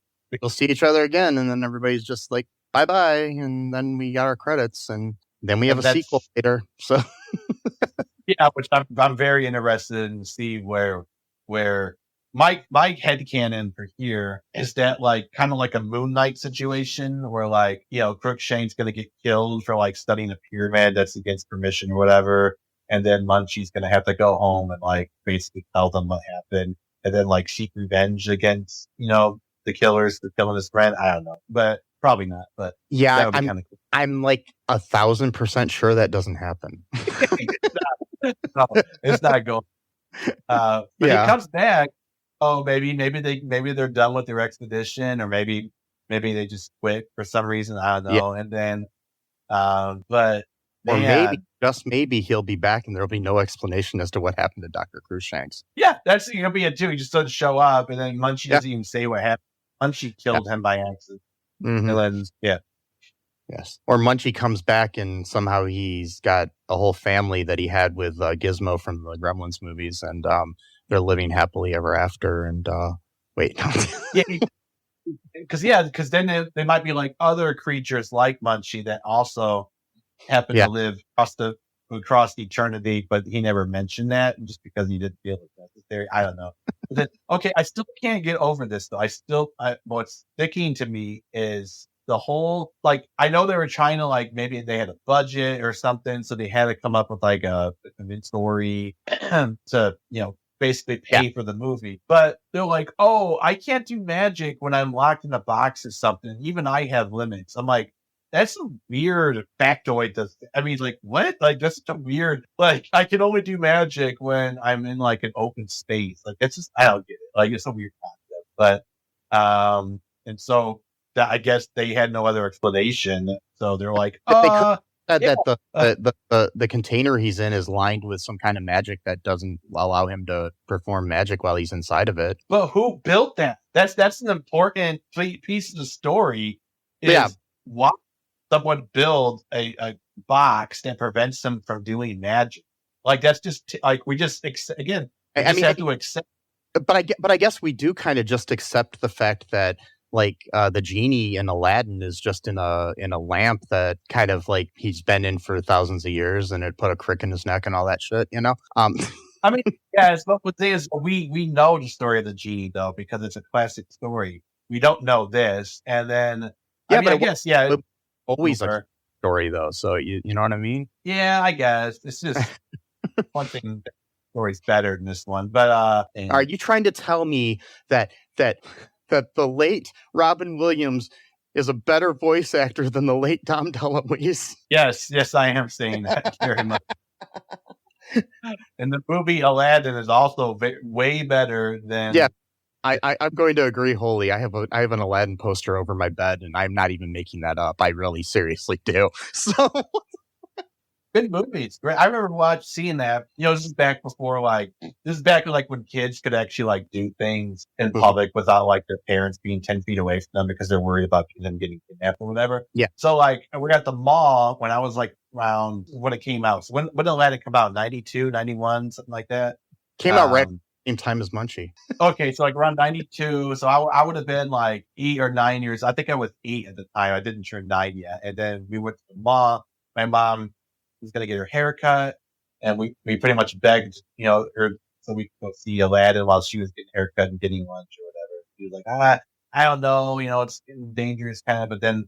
S4: We'll see each other again. And then everybody's just like, bye-bye. And then we got our credits. And then we have a sequel later. So
S5: yeah, which I'm very interested in to see where my headcanon for here is that kind of like a Moon Knight situation where Crookshank's going to get killed for studying a pyramid that's against permission or whatever. And then Munchie's going to have to go home and basically tell them what happened. And then seek revenge against, the killers for killing his friend. I don't know, but probably not. But
S4: yeah, that would be kind of cool. I'm 1,000% sure that doesn't happen.
S5: No, it's not going. But he comes back. Oh, maybe they're done with their expedition, or maybe they just quit for some reason. I don't know. Yeah. And then,
S4: maybe he'll be back, and there'll be no explanation as to what happened to Dr. Cruikshanks.
S5: Yeah, that's gonna be it too. He just doesn't show up, and then Munchie doesn't even say what happened. Munchie killed him by accident.
S4: Mm-hmm.
S5: And then,
S4: yes. Or Munchie comes back, and somehow he's got a whole family that he had with Gizmo from the Gremlins movies, and they're living happily ever after. And wait,
S5: because then they might be other creatures like Munchie that also happen to live across eternity, but he never mentioned that just because he didn't feel it necessary. I don't know. But then, okay, I still can't get over this though. What's sticking to me is the whole I know they were trying to maybe they had a budget or something, so they had to come up with a story to basically pay for the movie. But they're like, oh, I can't do magic when I'm locked in a box or something. Even I have limits. I'm like, that's a weird factoid. What? That's such a weird, I can only do magic when I'm in an open space. It's just, I don't get it. It's a weird concept. But, and so that I guess they had no other explanation. So they're like,
S4: that the container he's in is lined with some kind of magic that doesn't allow him to perform magic while he's inside of it.
S5: But who built that? That's an important piece of the story. Why someone build a box that prevents them from doing magic? Like that's just we just again. Have to accept.
S4: But I guess we do kind of just accept the fact that the genie in Aladdin is just in a lamp that kind of like he's been in for thousands of years, and it put a crick in his neck and all that shit, you know.
S5: I mean, yes, but the thing is, we know the story of the genie though because it's a classic story. We don't know this, and then
S4: always a story though. So you know what I mean?
S5: Yeah, I guess it's just one thing. Story's better than this one, but
S4: are you trying to tell me that the late Robin Williams is a better voice actor than the late Dom DeLuise?
S5: Yes, I am saying that very much. And the movie Aladdin is also way better than.
S4: Yeah, I'm going to agree wholly. I have an Aladdin poster over my bed, and I'm not even making that up. I really seriously do. So.
S5: Good movie. It's great. I remember seeing that. You know, this is back before when kids could actually do things in public without their parents being 10 feet away from them because they're worried about them getting kidnapped or whatever.
S4: Yeah.
S5: So we're at the mall when I was around when it came out. So when did Aladdin come out? 92, 91, something like that?
S4: Came out right same time as Munchie.
S5: Okay, so around 92. So I would have been 8 or 9 years. I think I was 8 at the time. I didn't turn 9 yet. And then we went to the mall. My mom was going to get her haircut, and we pretty much begged, her so we could go see Aladdin while she was getting a haircut and getting lunch or whatever. He was like, I don't know, it's dangerous kind of. But then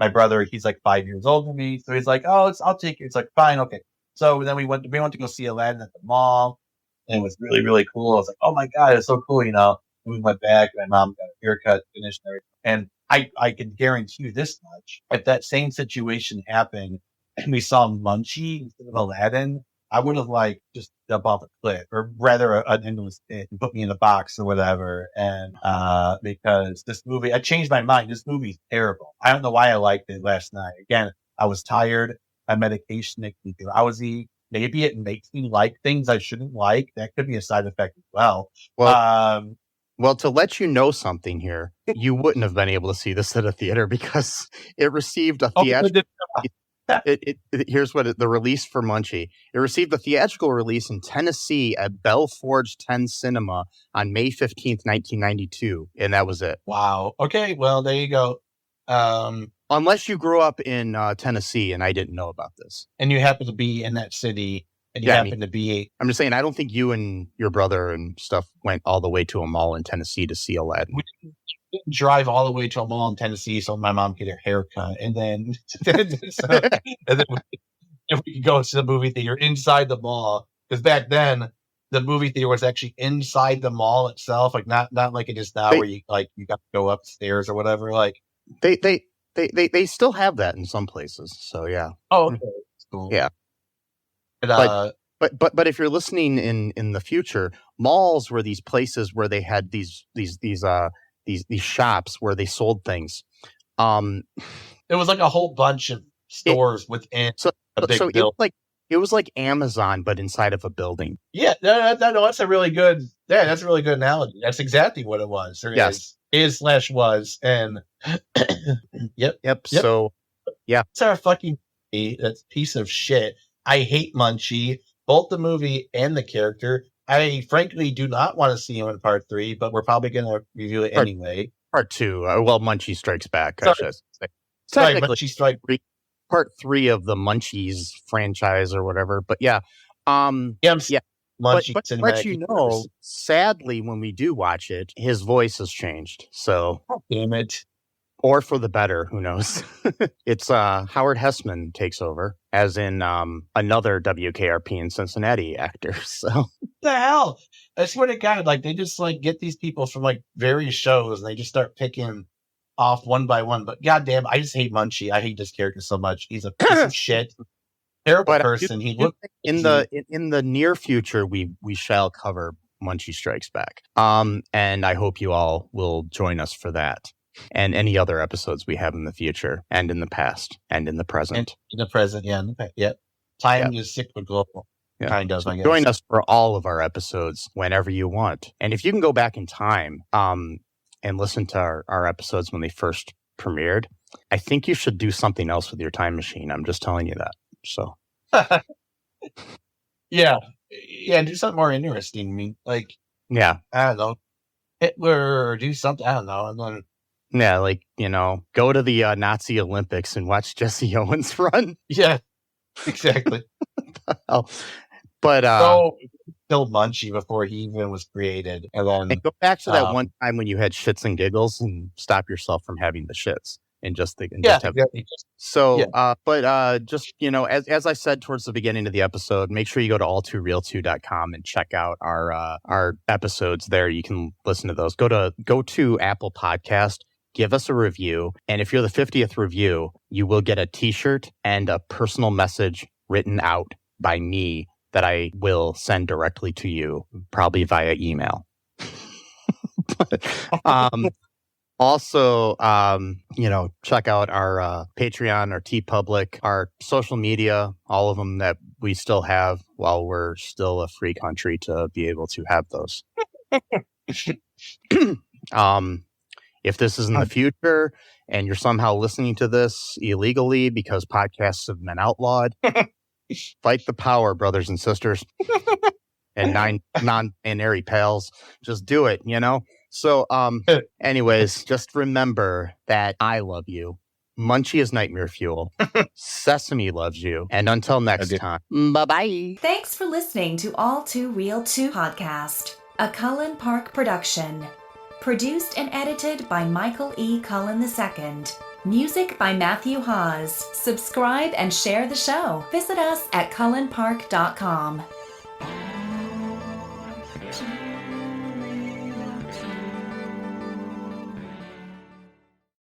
S5: my brother, he's 5 years older than me, so he's like, oh, I'll take it. It's fine, okay. So then we went to go see Aladdin at the mall, and it was really, really cool. I was like, oh my God, it's so cool, And we went back, and my mom got a haircut, finished, and everything. And I can guarantee you this much: if that same situation happened, and we saw Munchie instead of Aladdin, I would have just jump off a cliff, or rather an endless pit, and put me in a box or whatever. And because this movie, I changed my mind. This movie's terrible. I don't know why I liked it last night. Again, I was tired. My medication makes me drowsy. Maybe it makes me like things I shouldn't like. That could be a side effect as well.
S4: Well, to let you know something here, you wouldn't have been able to see this at a theater because it received a theatrical. Here's what the release for Munchie. It received a theatrical release in Tennessee at Bell Forge 10 Cinema on May 15th, 1992, and that was it.
S5: Wow. Okay, well, there you go.
S4: Unless you grew up in Tennessee, and I didn't know about this.
S5: And you happen to be in that city, and you happen to be...
S4: I'm just saying, I don't think you and your brother and stuff went all the way to a mall in Tennessee to see Aladdin.
S5: We didn't drive all the way to a mall in Tennessee so my mom could get her haircut. And then, we could go to the movie theater inside the mall. Because back then, the movie theater was actually inside the mall itself. Not like it is now where you got to go upstairs or whatever.
S4: They still have that in some places. So yeah.
S5: Oh, okay. That's cool.
S4: Yeah. But if you're listening in the future, malls were these places where they had these shops where they sold things.
S5: It was a whole bunch of stores within a big building.
S4: It was like Amazon, but inside of a building.
S5: Yeah, no, that's a really good. Yeah, that's a really good analogy. That's exactly what it was. Is/was, and
S4: yep. So, yeah,
S5: it's our fucking that's piece of shit. I hate Munchie, both the movie and the character. I frankly do not want to see him in part 3, but we're probably going to review it anyway.
S4: Part 2. Munchie Strikes Back.
S5: Sorry.
S4: I should say.
S5: Technically, Munchie Strikes Back.
S4: Part 3 of the Munchies franchise or whatever. But yeah.
S5: Munchie
S4: but to let you know, sadly, when we do watch it, his voice has changed. So,
S5: damn it.
S4: Or for the better, who knows? It's Howard Hessman takes over, as in another WKRP in Cincinnati actor. So
S5: what the hell? I swear to God, they just get these people from various shows and they just start picking off one by one. But goddamn, I just hate Munchie. I hate this character so much. He's a piece of shit. Terrible person. He looked
S4: in the near future. We shall cover Munchie Strikes Back. And I hope you all will join us for that. and any other episodes we have in the future and in the past and in the present.
S5: And in the present, yeah. Yep. Time is cyclical.
S4: Yeah.
S5: Kind of,
S4: So
S5: I guess.
S4: join us for all of our episodes whenever you want. And if you can go back in time and listen to our episodes when they first premiered, I think you should do something else with your time machine. I'm just telling you that. So
S5: yeah, do something more interesting. I mean, like,
S4: yeah,
S5: I don't know, Hitler, or do something. I don't know. And then,
S4: yeah, like, go to the Nazi Olympics and watch Jesse Owens run.
S5: Yeah, exactly.
S4: But
S5: so kill Munchie before he even was created, and then
S4: go back to that one time when you had shits and giggles and stop yourself from having the shits. And just think,
S5: exactly.
S4: So, but just, as I said towards the beginning of the episode, make sure you go to all2reeltoo.com and check out our episodes there. You can listen to those. Go to Apple Podcast, give us a review. And if you're the 50th review, you will get a t-shirt and a personal message written out by me that I will send directly to you, probably via email. Also, check out our Patreon, our TeePublic, our social media, all of them that we still have while we're still a free country to be able to have those. If this is in the future and you're somehow listening to this illegally because podcasts have been outlawed, fight the power, brothers and sisters, and non-binary pals. Just do it, So, anyways, just remember that I love you. Munchie is nightmare fuel. Sesame loves you. And until next time, bye-bye.
S6: Thanks for listening to All2ReelToo podcast, a Cullen Park production. Produced and edited by Michael E. Cullen II. Music by Matthew Hawes. Subscribe and share the show. Visit us at cullenpark.com.